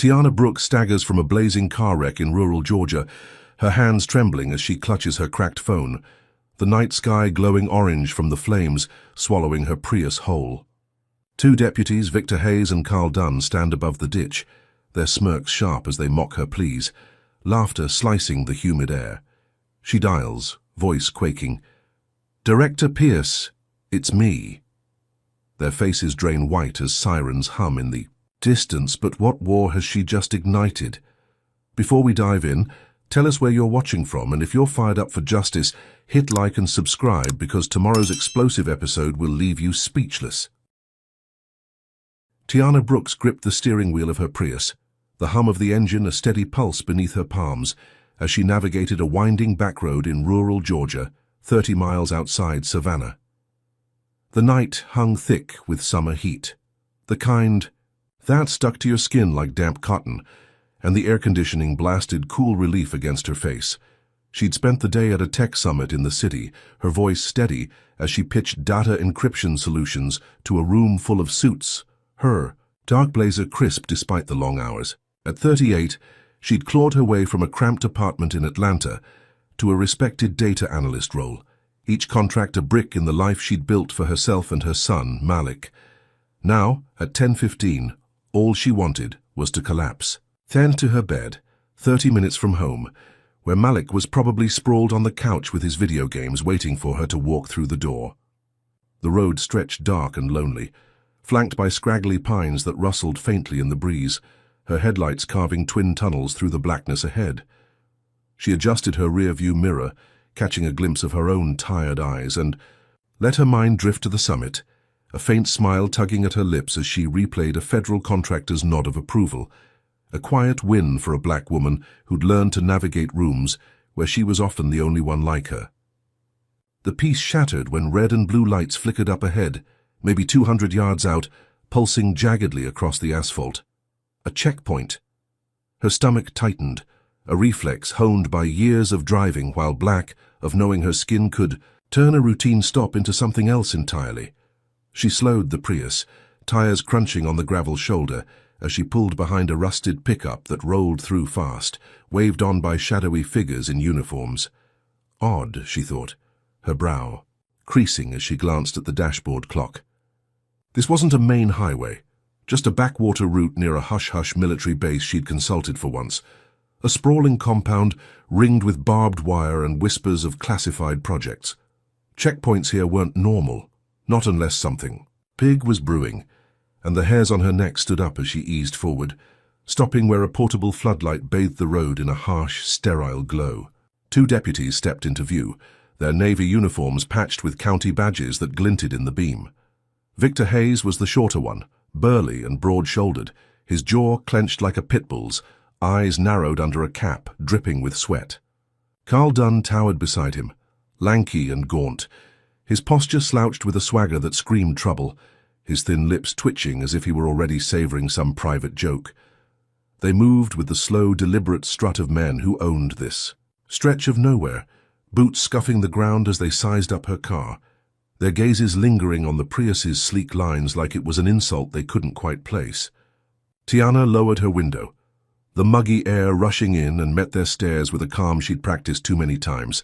Tiana Brooks staggers from a blazing car wreck in rural Georgia, her hands trembling as she clutches her cracked phone, the night sky glowing orange from the flames swallowing her Prius whole. Two deputies, Victor Hayes and Carl Dunn, stand above the ditch, their smirks sharp as they mock her pleas, laughter slicing the humid air. She dials, voice quaking, "Director Pierce, it's me." Their faces drain white as sirens hum in the distance, but what war has she just ignited? Before we dive in, tell us where you're watching from, and if you're fired up for justice, hit like and subscribe because tomorrow's explosive episode will leave you speechless. Tiana Brooks gripped the steering wheel of her Prius, the hum of the engine a steady pulse beneath her palms as she navigated a winding back road in rural Georgia, 30 miles outside Savannah. The night hung thick with summer heat, the kind that stuck to your skin like damp cotton, and the air conditioning blasted cool relief against her face. She'd spent the day at a tech summit in the city, her voice steady as she pitched data encryption solutions to a room full of suits, her dark blazer crisp despite the long hours. At 38, she'd clawed her way from a cramped apartment in Atlanta to a respected data analyst role, each contract a brick in the life she'd built for herself and her son, Malik. Now, at 10:15, all she wanted was to collapse. Then to her bed, 30 minutes from home, where Malik was probably sprawled on the couch with his video games waiting for her to walk through the door. The road stretched dark and lonely, flanked by scraggly pines that rustled faintly in the breeze, her headlights carving twin tunnels through the blackness ahead. She adjusted her rear-view mirror, catching a glimpse of her own tired eyes, and let her mind drift to the summit, a faint smile tugging at her lips as she replayed a federal contractor's nod of approval, a quiet win for a black woman who'd learned to navigate rooms where she was often the only one like her. The peace shattered when red and blue lights flickered up ahead, maybe 200 yards out, pulsing jaggedly across the asphalt. A checkpoint. Her stomach tightened, a reflex honed by years of driving while black, of knowing her skin could turn a routine stop into something else entirely. She slowed the Prius, tires crunching on the gravel shoulder, as she pulled behind a rusted pickup that rolled through fast, waved on by shadowy figures in uniforms. Odd, she thought, her brow creasing as she glanced at the dashboard clock. This wasn't a main highway, just a backwater route near a hush-hush military base she'd consulted for once, a sprawling compound ringed with barbed wire and whispers of classified projects. Checkpoints here weren't normal, not unless something big was brewing, and the hairs on her neck stood up as she eased forward, stopping where a portable floodlight bathed the road in a harsh, sterile glow. Two deputies stepped into view, their navy uniforms patched with county badges that glinted in the beam. Victor Hayes was the shorter one, burly and broad-shouldered, his jaw clenched like a pit bull's, eyes narrowed under a cap, dripping with sweat. Carl Dunn towered beside him, lanky and gaunt, his posture slouched with a swagger that screamed trouble, his thin lips twitching as if he were already savoring some private joke. They moved with the slow, deliberate strut of men who owned this stretch of nowhere, boots scuffing the ground as they sized up her car, their gazes lingering on the Prius's sleek lines like it was an insult they couldn't quite place. Tiana lowered her window, the muggy air rushing in, and met their stares with a calm she'd practiced too many times,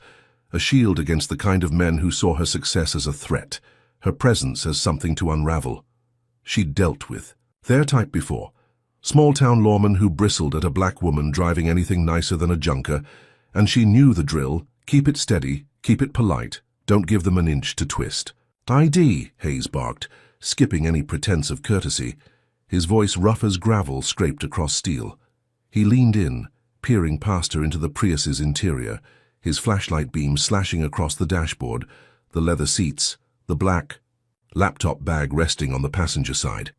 a shield against the kind of men who saw her success as a threat, her presence as something to unravel. She'd dealt with their type before, small-town lawmen who bristled at a black woman driving anything nicer than a junker, and she knew the drill: keep it steady, keep it polite, don't give them an inch to twist. "ID," Hayes barked, skipping any pretense of courtesy. His voice rough as gravel scraped across steel. He leaned in, peering past her into the Prius's interior, his flashlight beam slashing across the dashboard, the leather seats, the black laptop bag resting on the passenger side.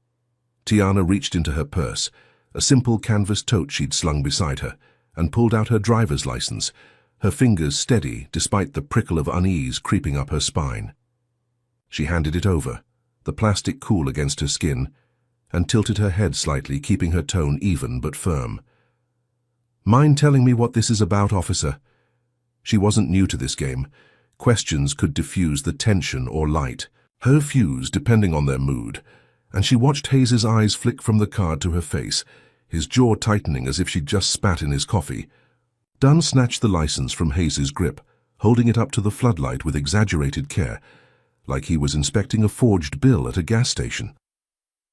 Tiana reached into her purse, a simple canvas tote she'd slung beside her, and pulled out her driver's license, her fingers steady despite the prickle of unease creeping up her spine. She handed it over, the plastic cool against her skin, and tilted her head slightly, keeping her tone even but firm. "Mind telling me what this is about, officer?" She wasn't new to this game. Questions could diffuse the tension or light her fuse depending on their mood, and she watched Hayes's eyes flick from the card to her face, his jaw tightening as if she'd just spat in his coffee. Dunn snatched the license from Hayes's grip, holding it up to the floodlight with exaggerated care, like he was inspecting a forged bill at a gas station.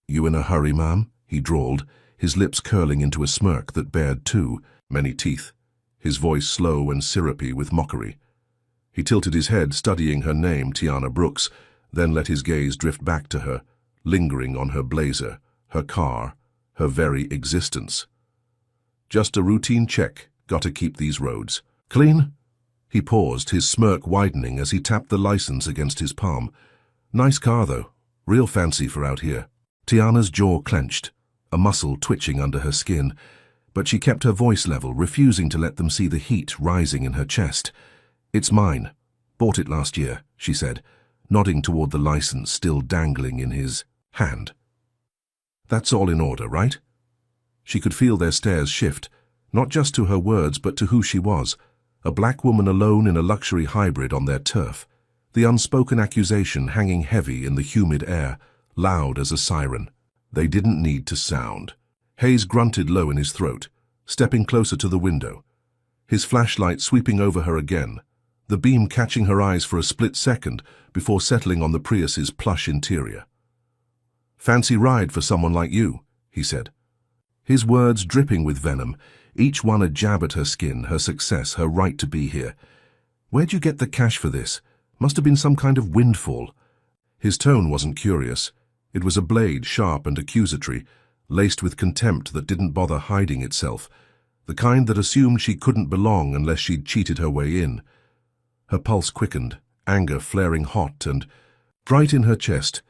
"You in a hurry, ma'am?" he drawled, his lips curling into a smirk that bared many teeth, his voice slow and syrupy with mockery. He tilted his head, studying her name, Tiana Brooks, then let his gaze drift back to her, lingering on her blazer, her car, her very existence. "Just a routine check. Gotta keep these roads clean." He paused, his smirk widening as he tapped the license against his palm. "Nice car, though. Real fancy for out here." Tiana's jaw clenched, a muscle twitching under her skin, but she kept her voice level, refusing to let them see the heat rising in her chest. "It's mine. Bought it last year," she said, nodding toward the license still dangling in his hand. "That's all in order, right?" She could feel their stares shift, not just to her words but to who she was, a black woman alone in a luxury hybrid on their turf, the unspoken accusation hanging heavy in the humid air, loud as a siren. They didn't need to sound. Hayes grunted low in his throat, stepping closer to the window, his flashlight sweeping over her again, the beam catching her eyes for a split second before settling on the Prius's plush interior. "Fancy ride for someone like you," he said. His words dripping with venom, each one a jab at her skin, her success, her right to be here. "Where'd you get the cash for this? Must have been some kind of windfall." His tone wasn't curious. It was a blade, sharp and accusatory, laced with contempt that didn't bother hiding itself, the kind that assumed she couldn't belong unless she'd cheated her way in. Her pulse quickened, anger flaring hot and bright in her chest,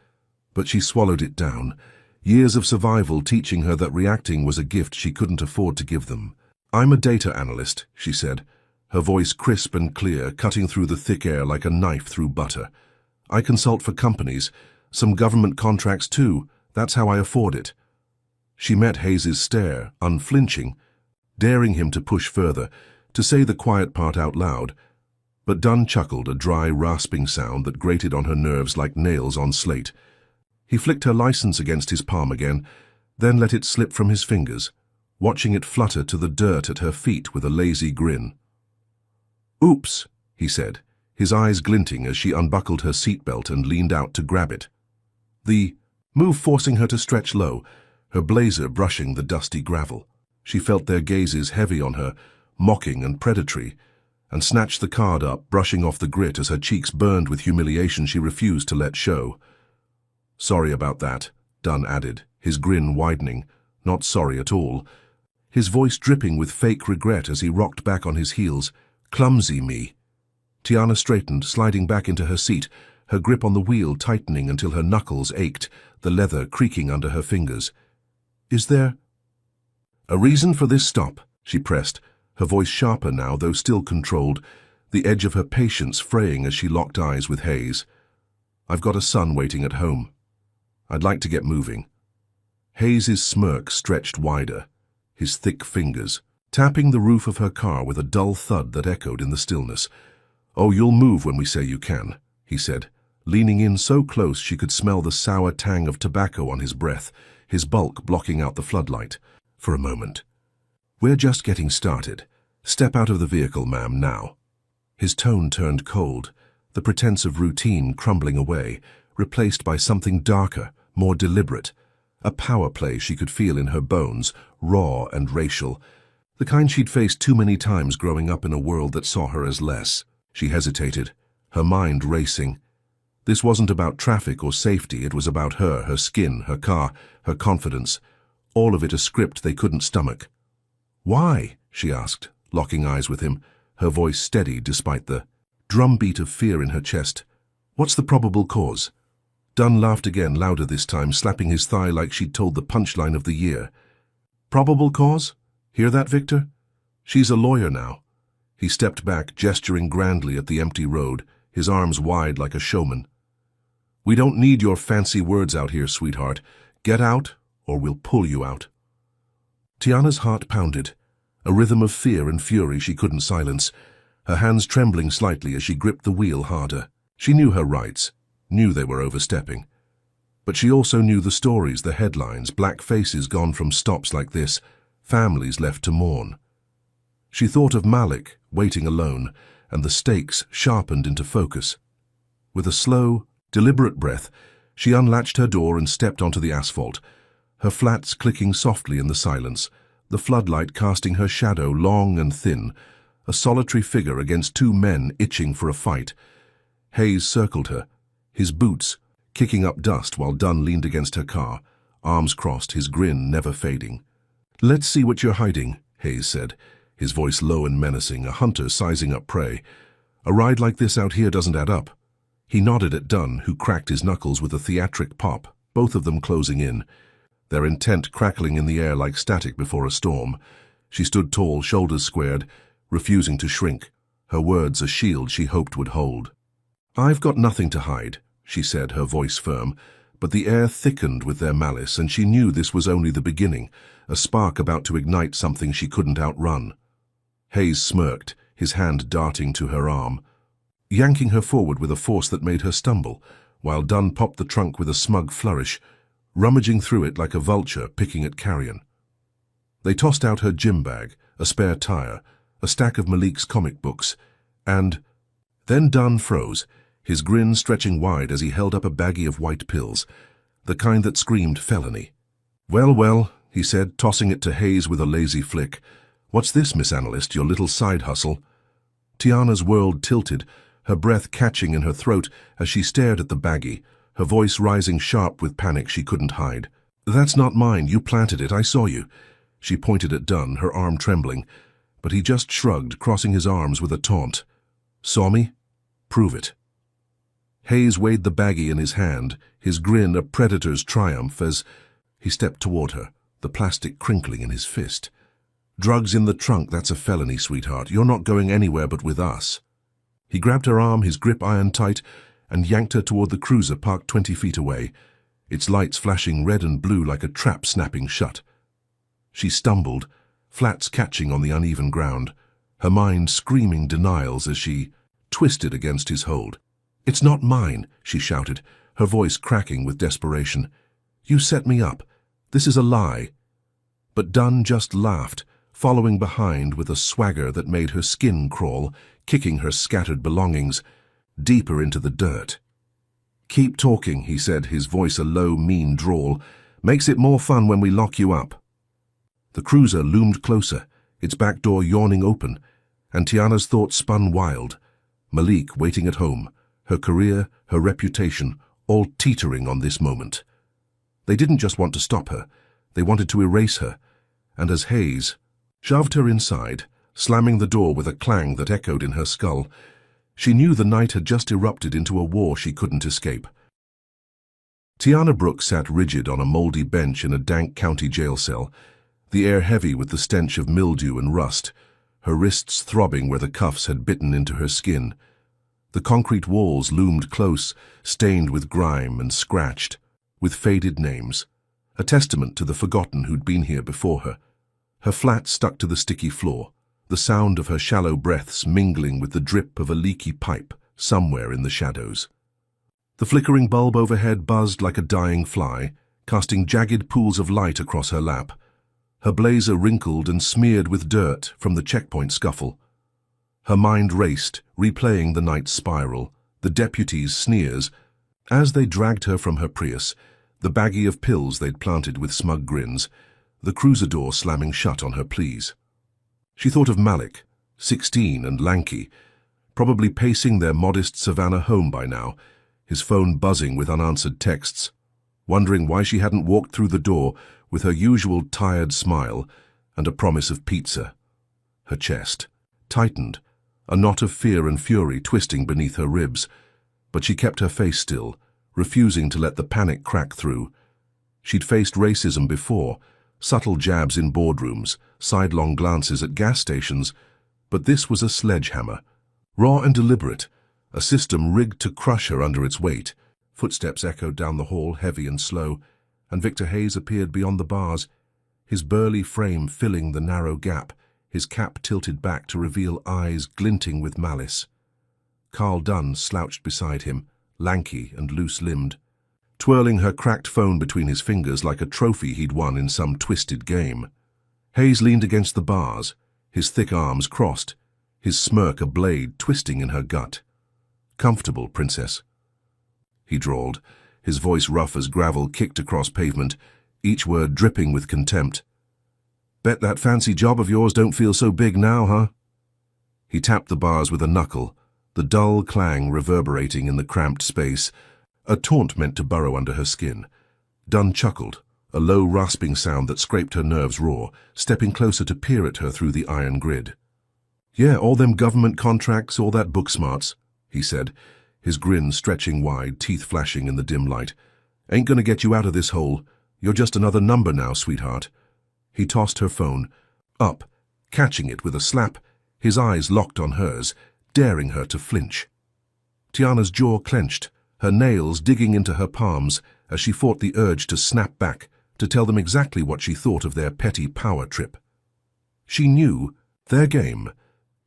but she swallowed it down, years of survival teaching her that reacting was a gift she couldn't afford to give them. "I'm a data analyst," she said, her voice crisp and clear, cutting through the thick air like a knife through butter. "I consult for companies, some government contracts too. That's how I afford it." She met Hayes's stare, unflinching, daring him to push further, to say the quiet part out loud. But Dunn chuckled, a dry, rasping sound that grated on her nerves like nails on slate. He flicked her license against his palm again, then let it slip from his fingers, watching it flutter to the dirt at her feet with a lazy grin. "Oops," he said, his eyes glinting as she unbuckled her seatbelt and leaned out to grab it. The move forcing her to stretch low, her blazer brushing the dusty gravel. She felt their gazes heavy on her, mocking and predatory, and snatched the card up, brushing off the grit as her cheeks burned with humiliation she refused to let show. "Sorry about that," Dunn added, his grin widening. Not sorry at all. His voice dripping with fake regret as he rocked back on his heels. "Clumsy me." Tiana straightened, sliding back into her seat, her grip on the wheel tightening until her knuckles ached, the leather creaking under her fingers. "Is there a reason for this stop?" she pressed, her voice sharper now, though still controlled, the edge of her patience fraying as she locked eyes with Hayes. "I've got a son waiting at home. I'd like to get moving." Hayes's smirk stretched wider, his thick fingers tapping the roof of her car with a dull thud that echoed in the stillness. "Oh, you'll move when we say you can," he said, leaning in so close she could smell the sour tang of tobacco on his breath, his bulk blocking out the floodlight. "For a moment. We're just getting started. Step out of the vehicle, ma'am, now." His tone turned cold, the pretense of routine crumbling away, replaced by something darker, more deliberate, a power play she could feel in her bones, raw and racial, the kind she'd faced too many times growing up in a world that saw her as less. She hesitated, her mind racing. This wasn't about traffic or safety, it was about her, her skin, her car, her confidence, all of it a script they couldn't stomach. "Why?" she asked, locking eyes with him, her voice steady despite the drumbeat of fear in her chest. "What's the probable cause?" Dunn laughed again, louder this time, slapping his thigh like she'd told the punchline of the year. "Probable cause? Hear that, Victor? She's a lawyer now." He stepped back, gesturing grandly at the empty road, his arms wide like a showman. "We don't need your fancy words out here, sweetheart. Get out, or we'll pull you out." Tiana's heart pounded, a rhythm of fear and fury she couldn't silence, her hands trembling slightly as she gripped the wheel harder. She knew her rights, knew they were overstepping. But she also knew the stories, the headlines, black faces gone from stops like this, families left to mourn. She thought of Malik, waiting alone, and the stakes sharpened into focus. With a slow, deliberate breath, she unlatched her door and stepped onto the asphalt, her flats clicking softly in the silence, the floodlight casting her shadow long and thin, a solitary figure against two men itching for a fight. Hayes circled her, his boots kicking up dust while Dunn leaned against her car, arms crossed, his grin never fading. "Let's see what you're hiding," Hayes said, his voice low and menacing, a hunter sizing up prey. "A ride like this out here doesn't add up." He nodded at Dunn, who cracked his knuckles with a theatric pop, both of them closing in, their intent crackling in the air like static before a storm. She stood tall, shoulders squared, refusing to shrink, her words a shield she hoped would hold. "I've got nothing to hide," she said, her voice firm, but the air thickened with their malice, and she knew this was only the beginning, a spark about to ignite something she couldn't outrun. Hayes smirked, his hand darting to her arm, yanking her forward with a force that made her stumble, while Dunn popped the trunk with a smug flourish, rummaging through it like a vulture picking at carrion. They tossed out her gym bag, a spare tire, a stack of Malik's comic books, and then Dunn froze, his grin stretching wide as he held up a baggie of white pills, the kind that screamed felony. "Well, well," he said, tossing it to Hayes with a lazy flick. "What's this, Miss Analyst, your little side hustle?" Tiana's world tilted, her breath catching in her throat as she stared at the baggie, her voice rising sharp with panic she couldn't hide. "That's not mine. You planted it. I saw you." She pointed at Dunn, her arm trembling, but he just shrugged, crossing his arms with a taunt. "Saw me? Prove it." Hayes weighed the baggie in his hand, his grin a predator's triumph as he stepped toward her, the plastic crinkling in his fist. "Drugs in the trunk, that's a felony, sweetheart. You're not going anywhere but with us." He grabbed her arm, his grip iron tight, and yanked her toward the cruiser parked 20 feet away, its lights flashing red and blue like a trap snapping shut. She stumbled, flats catching on the uneven ground, her mind screaming denials as she twisted against his hold. "It's not mine," she shouted, her voice cracking with desperation. "You set me up. This is a lie." But Dunn just laughed, following behind with a swagger that made her skin crawl, kicking her scattered belongings deeper into the dirt. "Keep talking," he said, his voice a low, mean drawl. "Makes it more fun when we lock you up." The cruiser loomed closer, its back door yawning open, and Tiana's thoughts spun wild. Malik waiting at home, her career, her reputation, all teetering on this moment. They didn't just want to stop her, they wanted to erase her, and as Hayes shoved her inside, slamming the door with a clang that echoed in her skull, she knew the night had just erupted into a war she couldn't escape. Tiana Brooks sat rigid on a mouldy bench in a dank county jail cell, the air heavy with the stench of mildew and rust, her wrists throbbing where the cuffs had bitten into her skin. The concrete walls loomed close, stained with grime and scratched, with faded names, a testament to the forgotten who'd been here before her. Her flat stuck to the sticky floor, the sound of her shallow breaths mingling with the drip of a leaky pipe somewhere in the shadows. The flickering bulb overhead buzzed like a dying fly, casting jagged pools of light across her lap, her blazer wrinkled and smeared with dirt from the checkpoint scuffle. Her mind raced, replaying the night's spiral, the deputies' sneers, as they dragged her from her Prius, the baggie of pills they'd planted with smug grins, the cruiser door slamming shut on her pleas. She thought of Malik, 16 and lanky, probably pacing their modest Savannah home by now, his phone buzzing with unanswered texts, wondering why she hadn't walked through the door with her usual tired smile and a promise of pizza. Her chest tightened, a knot of fear and fury twisting beneath her ribs, but she kept her face still, refusing to let the panic crack through. She'd faced racism before, subtle jabs in boardrooms, sidelong glances at gas stations, but this was a sledgehammer, raw and deliberate, a system rigged to crush her under its weight. Footsteps echoed down the hall, heavy and slow, and Victor Hayes appeared beyond the bars, his burly frame filling the narrow gap, his cap tilted back to reveal eyes glinting with malice. Carl Dunn slouched beside him, lanky and loose-limbed, twirling her cracked phone between his fingers like a trophy he'd won in some twisted game. Hayes leaned against the bars, his thick arms crossed, his smirk a blade twisting in her gut. "Comfortable, Princess," he drawled, his voice rough as gravel kicked across pavement, each word dripping with contempt. "Bet that fancy job of yours don't feel so big now, huh?" He tapped the bars with a knuckle, the dull clang reverberating in the cramped space, a taunt meant to burrow under her skin. Dunn chuckled, a low rasping sound that scraped her nerves raw, stepping closer to peer at her through the iron grid. "Yeah, all them government contracts, all that book smarts," he said, his grin stretching wide, teeth flashing in the dim light. "Ain't gonna get you out of this hole. You're just another number now, sweetheart." He tossed her phone up, catching it with a slap, his eyes locked on hers, daring her to flinch. Tiana's jaw clenched, her nails digging into her palms as she fought the urge to snap back, to tell them exactly what she thought of their petty power trip. She knew their game.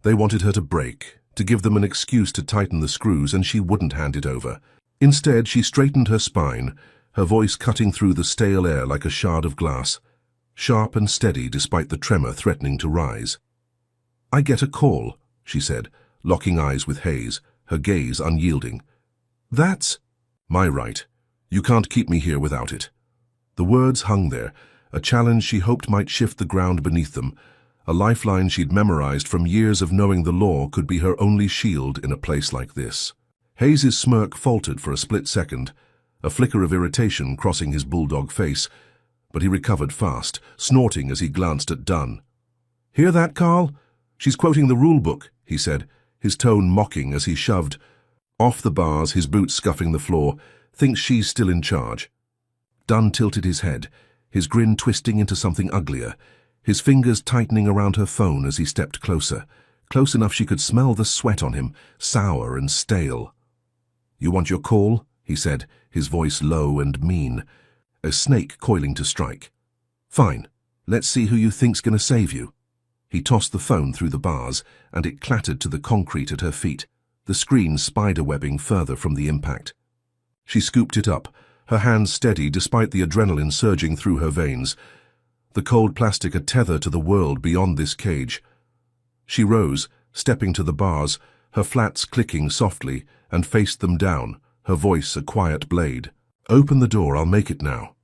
They wanted her to break, to give them an excuse to tighten the screws, and she wouldn't hand it over. Instead, she straightened her spine, her voice cutting through the stale air like a shard of glass, sharp and steady despite the tremor threatening to rise. "I get a call," she said, locking eyes with Hayes, her gaze unyielding. "That's my right. You can't keep me here without it." The words hung there, a challenge she hoped might shift the ground beneath them, a lifeline she'd memorized from years of knowing the law could be her only shield in a place like this. Hayes's smirk faltered for a split second, a flicker of irritation crossing his bulldog face, but he recovered fast, snorting as he glanced at Dunn. "Hear that, Carl? She's quoting the rule book," he said, his tone mocking as he shoved off the bars, his boots scuffing the floor. "Thinks she's still in charge." Dunn tilted his head, his grin twisting into something uglier, his fingers tightening around her phone as he stepped closer, close enough she could smell the sweat on him, sour and stale. "You want your call?" he said, his voice low and mean, a snake coiling to strike. "Fine. Let's see who you think's gonna save you." He tossed the phone through the bars, and it clattered to the concrete at her feet, the screen spiderwebbing further from the impact. She scooped it up, her hands steady despite the adrenaline surging through her veins, the cold plastic a tether to the world beyond this cage. She rose, stepping to the bars, her flats clicking softly, and faced them down, her voice a quiet blade. "Open the door, I'll make it now."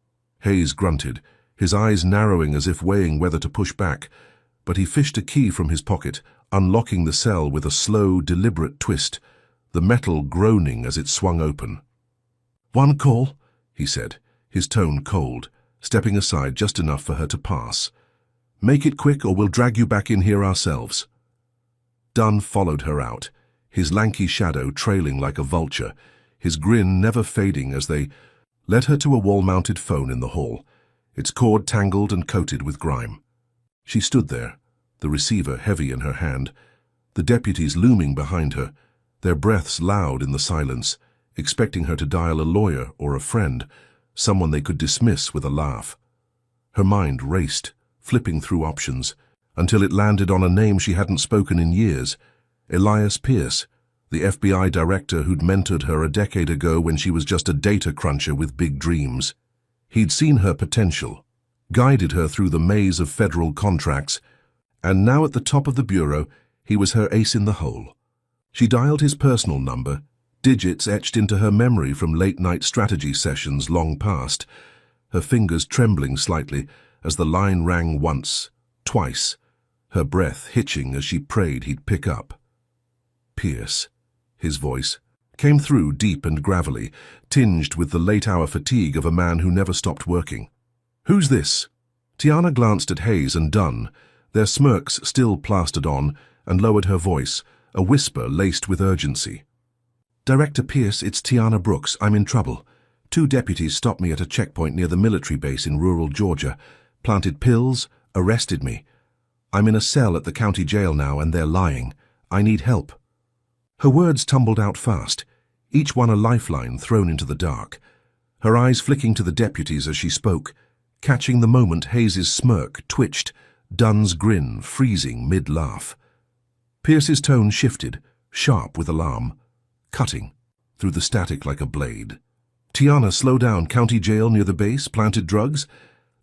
Hayes grunted, his eyes narrowing as if weighing whether to push back, but he fished a key from his pocket, unlocking the cell with a slow, deliberate twist, the metal groaning as it swung open. "One call," he said, his tone cold, stepping aside just enough for her to pass. "Make it quick or we'll drag you back in here ourselves." Dunn followed her out, his lanky shadow trailing like a vulture, his grin never fading as they led her to a wall-mounted phone in the hall, its cord tangled and coated with grime. She stood there, the receiver heavy in her hand, the deputies looming behind her, their breaths loud in the silence, expecting her to dial a lawyer or a friend, someone they could dismiss with a laugh. Her mind raced, flipping through options, until it landed on a name she hadn't spoken in years, Elias Pierce, the FBI director who'd mentored her a decade ago when she was just a data cruncher with big dreams. He'd seen her potential, guided her through the maze of federal contracts, and now at the top of the bureau, he was her ace in the hole. She dialed his personal number, digits etched into her memory from late-night strategy sessions long past, her fingers trembling slightly as the line rang once, twice, her breath hitching as she prayed he'd pick up. Pierce, his voice, came through deep and gravelly, tinged with the late-hour fatigue of a man who never stopped working. "Who's this?" Tiana glanced at Hayes and Dunn, their smirks still plastered on, and lowered her voice, a whisper laced with urgency. "Director Pierce, it's Tiana Brooks. I'm in trouble. 2 deputies stopped me at a checkpoint near the military base in rural Georgia, planted pills, arrested me. I'm in a cell at the county jail now, and they're lying. I need help." Her words tumbled out fast, each one a lifeline thrown into the dark, her eyes flicking to the deputies as she spoke, catching the moment Hayes's smirk twitched, Dunn's grin freezing mid-laugh. Pierce's tone shifted, sharp with alarm, cutting through the static like a blade. "Tiana, slow down. County jail near the base, planted drugs?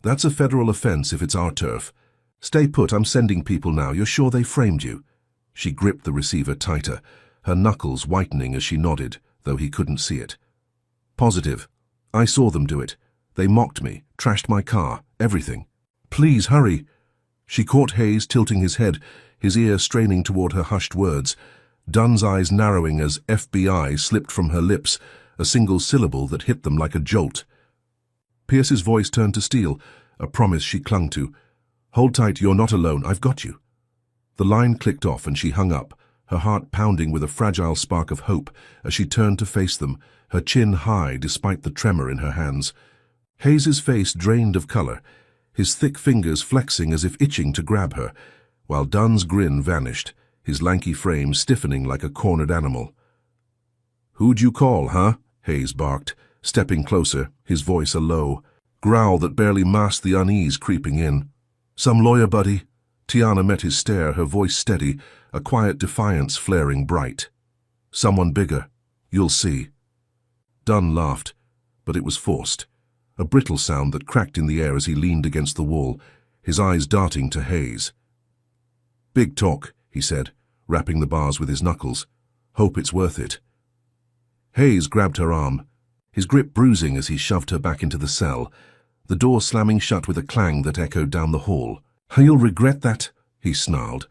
That's a federal offense if it's our turf. Stay put, I'm sending people now. You're sure they framed you? She gripped the receiver tighter, her knuckles whitening as she nodded, though he couldn't see it. Positive. I saw them do it. They mocked me, trashed my car, everything. Please, hurry. She caught Hayes tilting his head, his ear straining toward her hushed words. Dunn's eyes narrowing as FBI slipped from her lips, a single syllable that hit them like a jolt. Pierce's voice turned to steel, a promise she clung to. Hold tight, you're not alone, I've got you. The line clicked off and she hung up, her heart pounding with a fragile spark of hope as she turned to face them, her chin high despite the tremor in her hands. Hayes's face drained of color, his thick fingers flexing as if itching to grab her, while Dunn's grin vanished, his lanky frame stiffening like a cornered animal. Who'd you call, huh? Hayes barked, stepping closer, his voice a low growl that barely masked the unease creeping in. Some lawyer, buddy? Tiana met his stare, her voice steady, a quiet defiance flaring bright. Someone bigger. You'll see. Dunn laughed, but it was forced, a brittle sound that cracked in the air as he leaned against the wall, his eyes darting to Hayes. Big talk, he said, rapping the bars with his knuckles. Hope it's worth it. Hayes grabbed her arm, his grip bruising as he shoved her back into the cell, the door slamming shut with a clang that echoed down the hall. You'll regret that, he snarled,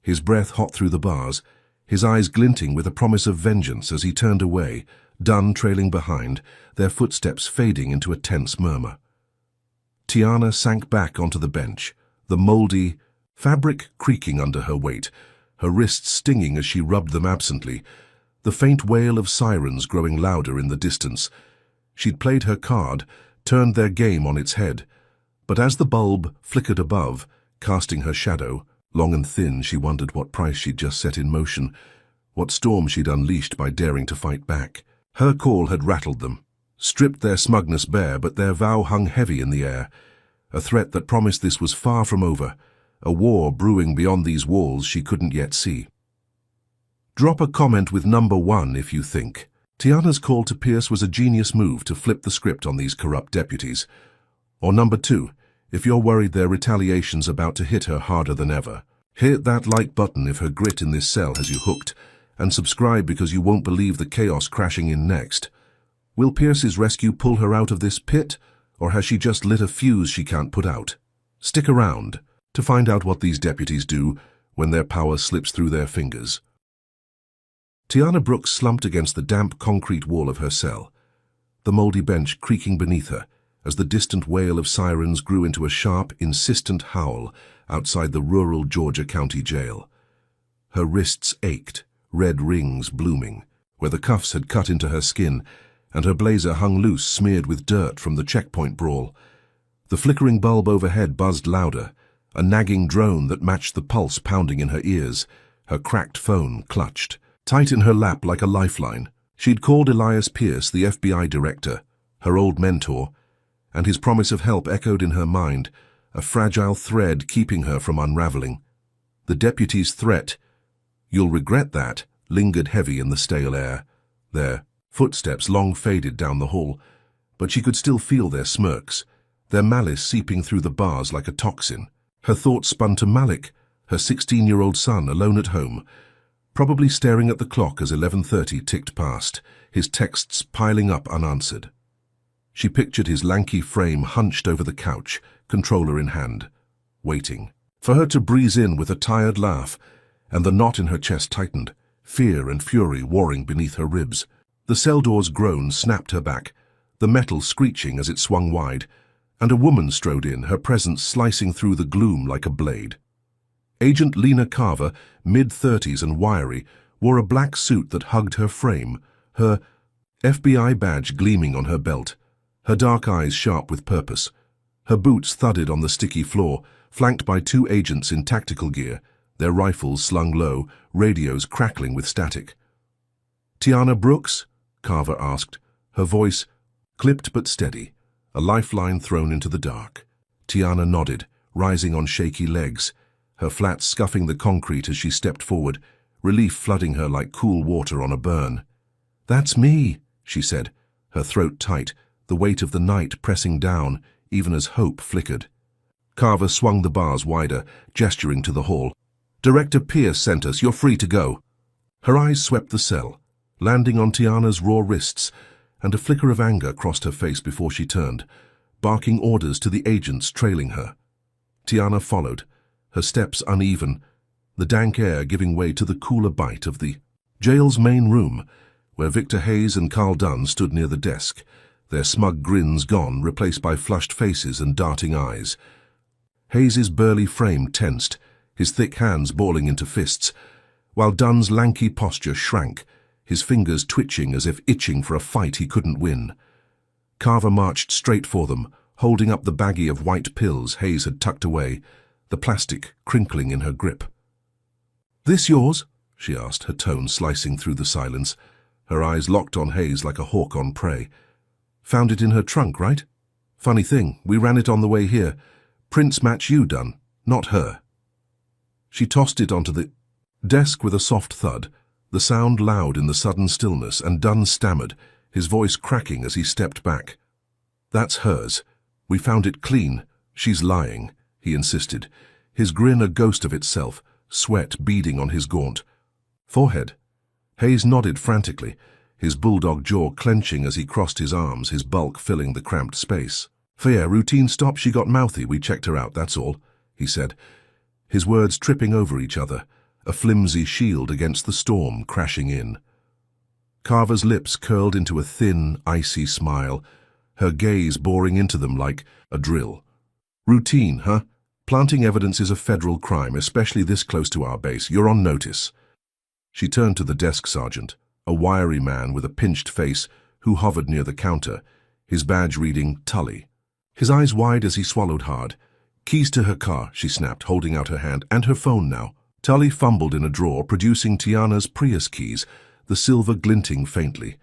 his breath hot through the bars, his eyes glinting with a promise of vengeance as he turned away, Dunn trailing behind, their footsteps fading into a tense murmur. Tiana sank back onto the bench, the mouldy fabric creaking under her weight, her wrists stinging as she rubbed them absently, the faint wail of sirens growing louder in the distance. She'd played her card, turned their game on its head, but as the bulb flickered above, casting her shadow, long and thin, she wondered what price she'd just set in motion, what storm she'd unleashed by daring to fight back. Her call had rattled them, stripped their smugness bare, but their vow hung heavy in the air, a threat that promised this was far from over, a war brewing beyond these walls she couldn't yet see. Drop a comment with number 1 if you think. Tiana's call to Pierce was a genius move to flip the script on these corrupt deputies. Or number 2, if you're worried their retaliation's about to hit her harder than ever. Hit that like button if her grit in this cell has you hooked, and subscribe because you won't believe the chaos crashing in next. Will Pierce's rescue pull her out of this pit, or has she just lit a fuse she can't put out? Stick around to find out what these deputies do when their power slips through their fingers. Tiana Brooks slumped against the damp concrete wall of her cell, the mouldy bench creaking beneath her as the distant wail of sirens grew into a sharp, insistent howl outside the rural Georgia County Jail. Her wrists ached, red rings blooming, where the cuffs had cut into her skin, and her blazer hung loose, smeared with dirt from the checkpoint brawl. The flickering bulb overhead buzzed louder, a nagging drone that matched the pulse pounding in her ears. Her cracked phone clutched, tight in her lap like a lifeline. She'd called Elias Pierce, the FBI director, her old mentor, and his promise of help echoed in her mind, a fragile thread keeping her from unraveling. The deputy's threat, "You'll regret that," lingered heavy in the stale air. Their footsteps long faded down the hall, but she could still feel their smirks, their malice seeping through the bars like a toxin. Her thoughts spun to Malik, her 16-year-old son alone at home, probably staring at the clock as 11:30 ticked past, his texts piling up unanswered. She pictured his lanky frame hunched over the couch, controller in hand, waiting for her to breeze in with a tired laugh, and the knot in her chest tightened, fear and fury warring beneath her ribs. The cell door's groan snapped her back, the metal screeching as it swung wide, and a woman strode in, her presence slicing through the gloom like a blade. Agent Lena Carver, mid-30s and wiry, wore a black suit that hugged her frame, her FBI badge gleaming on her belt, her dark eyes sharp with purpose. Her boots thudded on the sticky floor, flanked by 2 agents in tactical gear, their rifles slung low, radios crackling with static. "Tiana Brooks?" Carver asked, her voice clipped but steady, a lifeline thrown into the dark. Tiana nodded, rising on shaky legs, her flat scuffing the concrete as she stepped forward, relief flooding her like cool water on a burn. "That's me," she said, her throat tight, the weight of the night pressing down even as hope flickered. Carver swung the bars wider, gesturing to the hall. "Director Pierce sent us. You're free to go." Her eyes swept the cell, landing on Tiana's raw wrists, and a flicker of anger crossed her face before she turned, barking orders to the agents trailing her. Tiana followed, her steps uneven, the dank air giving way to the cooler bite of the jail's main room, where Victor Hayes and Carl Dunn stood near the desk, their smug grins gone, replaced by flushed faces and darting eyes. Hayes's burly frame tensed, his thick hands balling into fists, while Dunn's lanky posture shrank, his fingers twitching as if itching for a fight he couldn't win. Carver marched straight for them, holding up the baggie of white pills Hayes had tucked away, the plastic crinkling in her grip. "This yours?" she asked, her tone slicing through the silence, her eyes locked on Hayes like a hawk on prey. "Found it in her trunk, right? Funny thing, we ran it on the way here. Prints match you, Dunn, not her." She tossed it onto the desk with a soft thud, the sound loud in the sudden stillness, and Dunn stammered, his voice cracking as he stepped back. "That's hers. We found it clean. She's lying," he insisted, his grin a ghost of itself, sweat beading on his gaunt forehead. Hayes nodded frantically, his bulldog jaw clenching as he crossed his arms, his bulk filling the cramped space. "Fair, routine stop, she got mouthy, we checked her out, that's all," he said, his words tripping over each other, a flimsy shield against the storm crashing in. Carver's lips curled into a thin, icy smile, her gaze boring into them like a drill. "Routine, huh? Planting evidence is a federal crime, especially this close to our base. You're on notice." She turned to the desk sergeant, a wiry man with a pinched face who hovered near the counter, his badge reading Tully. His eyes wide as he swallowed hard. "Keys to her car," she snapped, holding out her hand, "and her phone now." Tully fumbled in a drawer, producing Tiana's Prius keys, the silver glinting faintly,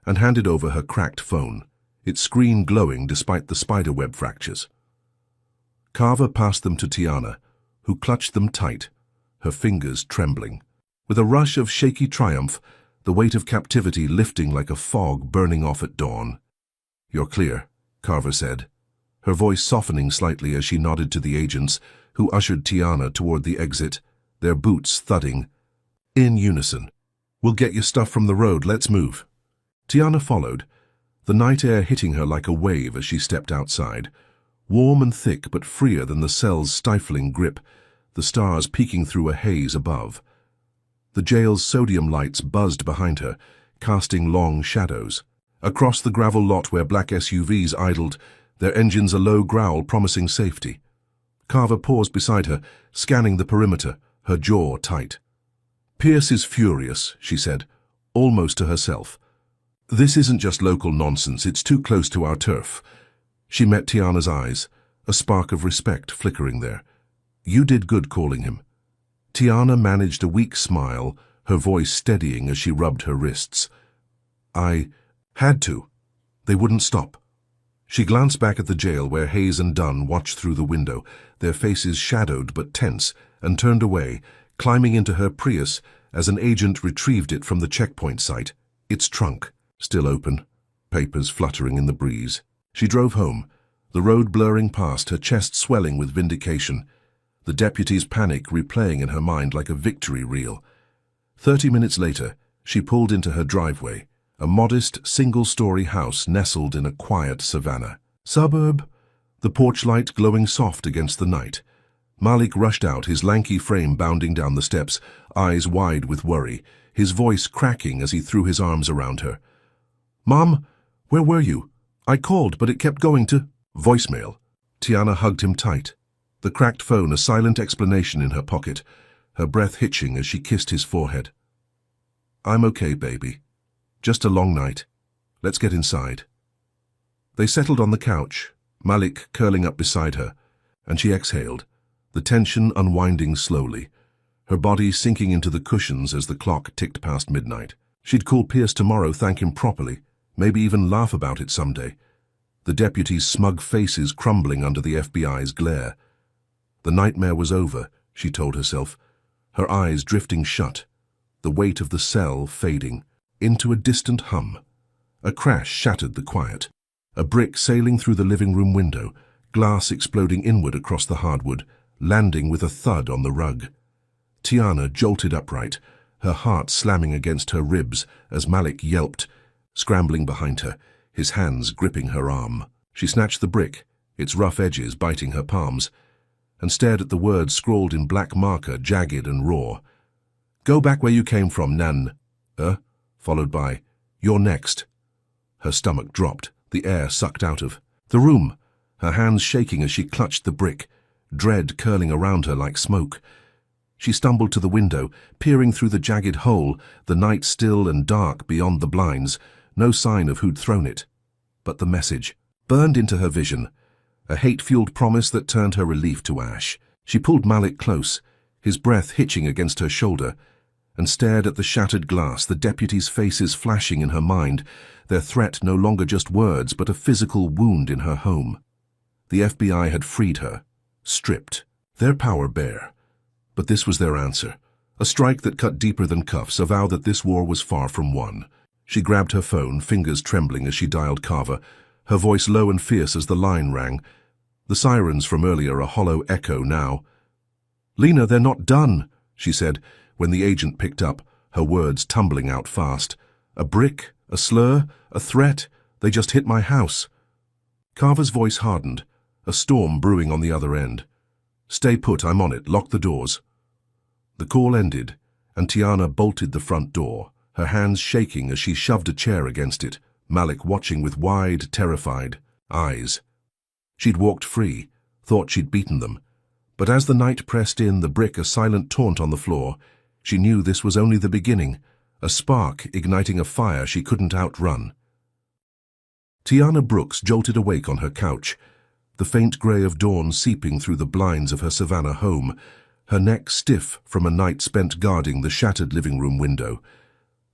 and handed over her cracked phone, its screen glowing despite the spiderweb fractures. Carver passed them to Tiana, who clutched them tight, her fingers trembling. With a rush of shaky triumph, the weight of captivity lifting like a fog burning off at dawn. "You're clear," Carver said, her voice softening slightly as she nodded to the agents, who ushered Tiana toward the exit, their boots thudding in unison. "We'll get your stuff from the road, let's move." Tiana followed, the night air hitting her like a wave as she stepped outside, warm and thick but freer than the cell's stifling grip, the stars peeking through a haze above. The jail's sodium lights buzzed behind her, casting long shadows. Across the gravel lot where black SUVs idled, their engines a low growl promising safety. Carver paused beside her, scanning the perimeter, her jaw tight. "Pierce is furious," she said, almost to herself. "This isn't just local nonsense, it's too close to our turf." She met Tiana's eyes, a spark of respect flickering there. "You did good calling him." Tiana managed a weak smile, her voice steadying as she rubbed her wrists. "I had to. They wouldn't stop." She glanced back at the jail where Hayes and Dunn watched through the window, their faces shadowed but tense, and turned away, climbing into her Prius as an agent retrieved it from the checkpoint site, its trunk still open, papers fluttering in the breeze. She drove home, the road blurring past, her chest swelling with vindication, the deputy's panic replaying in her mind like a victory reel. 30 minutes later, she pulled into her driveway, a modest, single-story house nestled in a quiet savannah suburb, the porch light glowing soft against the night. Malik rushed out, his lanky frame bounding down the steps, eyes wide with worry, his voice cracking as he threw his arms around her. "Mom, where were you? I called, but it kept going to voicemail." Tiana hugged him tight, the cracked phone a silent explanation in her pocket, her breath hitching as she kissed his forehead. "I'm okay, baby. Just a long night. Let's get inside." They settled on the couch, Malik curling up beside her, and she exhaled, the tension unwinding slowly, her body sinking into the cushions as the clock ticked past midnight. She'd call Pierce tomorrow, thank him properly, maybe even laugh about it someday. The deputies' smug faces crumbling under the FBI's glare. The nightmare was over, she told herself, her eyes drifting shut, the weight of the cell fading into a distant hum. A crash shattered the quiet. A brick sailing through the living room window, glass exploding inward across the hardwood, landing with a thud on the rug. Tiana jolted upright, her heart slamming against her ribs as Malik yelped, scrambling behind her, his hands gripping her arm. She snatched the brick, its rough edges biting her palms, and stared at the words scrawled in black marker, jagged and raw. "Go back where you came from, Nan." Followed by, "You're next." Her stomach dropped, the air sucked out of the room, her hands shaking as she clutched the brick, dread curling around her like smoke. She stumbled to the window, peering through the jagged hole, the night still and dark beyond the blinds, no sign of who'd thrown it. But the message burned into her vision, a hate-fueled promise that turned her relief to ash. She pulled Malik close, his breath hitching against her shoulder, and stared at the shattered glass, the deputies' faces flashing in her mind, their threat no longer just words but a physical wound in her home. The FBI had freed her, stripped, their power bare. But this was their answer, a strike that cut deeper than cuffs, a vow that this war was far from won. She grabbed her phone, fingers trembling as she dialed Carver, her voice low and fierce as the line rang. The sirens from earlier a hollow echo now. "Lena, they're not done," she said, when the agent picked up, her words tumbling out fast. "A brick, a slur, a threat, they just hit my house." Carver's voice hardened, a storm brewing on the other end. "Stay put, I'm on it, lock the doors." The call ended, and Tiana bolted the front door, her hands shaking as she shoved a chair against it, Malik watching with wide, terrified eyes. She'd walked free, thought she'd beaten them, but as the night pressed in, the brick a silent taunt on the floor, she knew this was only the beginning, a spark igniting a fire she couldn't outrun. Tiana Brooks jolted awake on her couch, the faint grey of dawn seeping through the blinds of her Savannah home, her neck stiff from a night spent guarding the shattered living room window.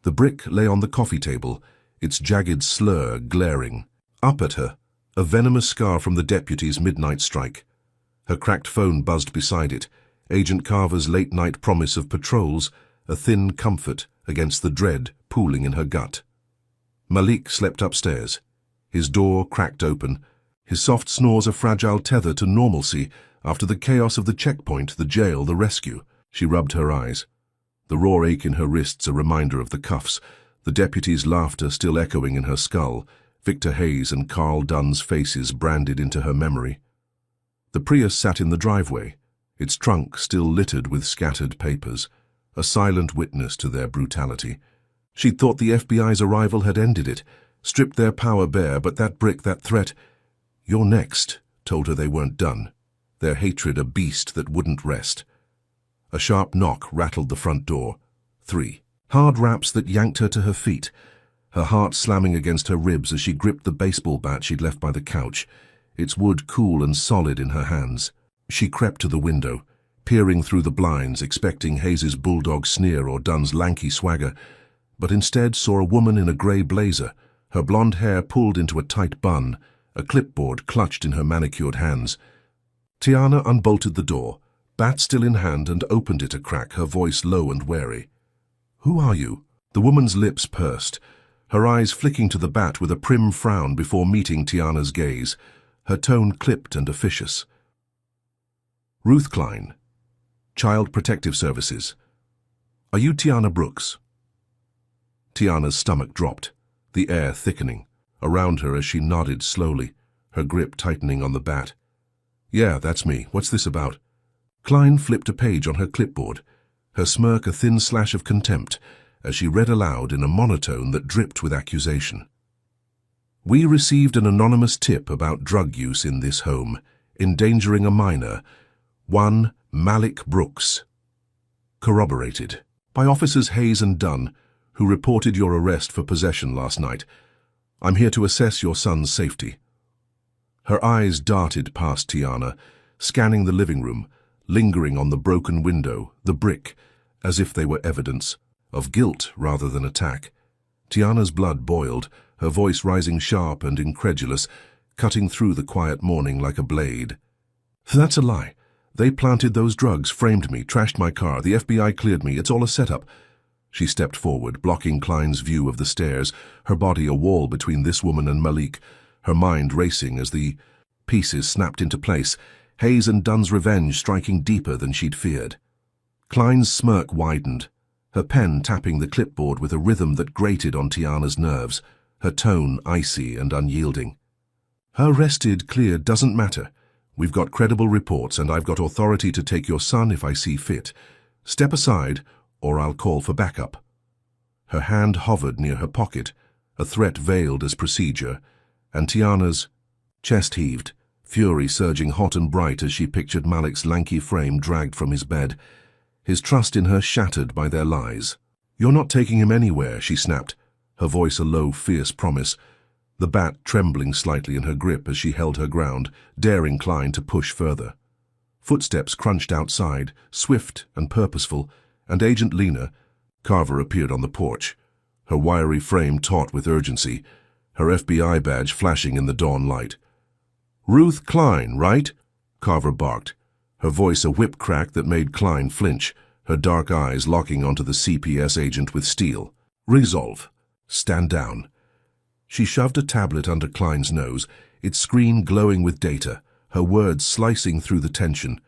The brick lay on the coffee table, its jagged slur glaring. Up at her, a venomous scar from the deputy's midnight strike. Her cracked phone buzzed beside it, Agent Carver's late-night promise of patrols, a thin comfort against the dread pooling in her gut. Malik slept upstairs, his door cracked open, his soft snores a fragile tether to normalcy after the chaos of the checkpoint, the jail, the rescue. She rubbed her eyes, the raw ache in her wrists a reminder of the cuffs, the deputy's laughter still echoing in her skull, Victor Hayes and Carl Dunn's faces branded into her memory. The Prius sat in the driveway, its trunk still littered with scattered papers, a silent witness to their brutality. She'd thought the FBI's arrival had ended it, stripped their power bare, but that brick, that threat, "You're next," told her they weren't done, their hatred a beast that wouldn't rest. A sharp knock rattled the front door. 3 hard raps that yanked her to her feet, her heart slamming against her ribs as she gripped the baseball bat she'd left by the couch, its wood cool and solid in her hands. She crept to the window, peering through the blinds, expecting Hayes's bulldog sneer or Dunn's lanky swagger, but instead saw a woman in a grey blazer, her blonde hair pulled into a tight bun, a clipboard clutched in her manicured hands. Tiana unbolted the door, bat still in hand, and opened it a crack, her voice low and wary. "Who are you?" The woman's lips pursed, her eyes flicking to the bat with a prim frown before meeting Tiana's gaze, her tone clipped and officious. "Ruth Klein, Child Protective Services. Are you Tiana Brooks?" Tiana's stomach dropped, the air thickening around her as she nodded slowly, her grip tightening on the bat. "Yeah, that's me. What's this about?" Klein flipped a page on her clipboard, her smirk a thin slash of contempt as she read aloud in a monotone that dripped with accusation. "We received an anonymous tip about drug use in this home, endangering a minor, one Malik Brooks. Corroborated by Officers Hayes and Dunn, who reported your arrest for possession last night. I'm here to assess your son's safety." Her eyes darted past Tiana, scanning the living room, lingering on the broken window, the brick, as if they were evidence of guilt rather than attack. Tiana's blood boiled, her voice rising sharp and incredulous, cutting through the quiet morning like a blade. "That's a lie. They planted those drugs, framed me, trashed my car. The FBI cleared me. It's all a setup." She stepped forward, blocking Klein's view of the stairs, her body a wall between this woman and Malik, her mind racing as the Pieces snapped into place, Hayes and Dunn's revenge striking deeper than she'd feared. Klein's smirk widened, her pen tapping the clipboard with a rhythm that grated on Tiana's nerves, her tone icy and unyielding. Her rested, clear doesn't matter. We've got credible reports and I've got authority to take your son if I see fit. Step aside or I'll call for backup. Her hand hovered near her pocket, a threat veiled as procedure, and Tiana's chest heaved, fury surging hot and bright as she pictured Malik's lanky frame dragged from his bed, his trust in her shattered by their lies. "You're not taking him anywhere," she snapped, her voice a low, fierce promise, the bat trembling slightly in her grip as she held her ground, daring Klein to push further. Footsteps crunched outside, swift and purposeful, and Agent Lena, Carver, appeared on the porch, her wiry frame taut with urgency, her FBI badge flashing in the dawn light. "Ruth Klein, right?" Carver barked, her voice a whip crack that made Klein flinch, her dark eyes locking onto the CPS agent with steel. "Resolve. Stand down." She shoved a tablet under Klein's nose, its screen glowing with data, her words slicing through the tension.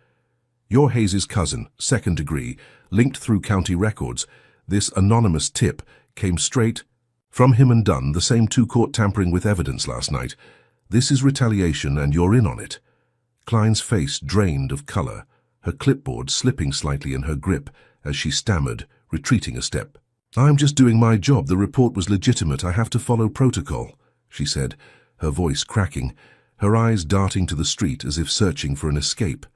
"You're Hayes' cousin, second degree, linked through county records. This anonymous tip came straight from him and Dunn, the same two caught tampering with evidence last night. This is retaliation and you're in on it." Klein's face drained of color, her clipboard slipping slightly in her grip as she stammered, retreating a step. "I'm just doing my job. The report was legitimate. I have to follow protocol," she said, her voice cracking, her eyes darting to the street as if searching for an escape.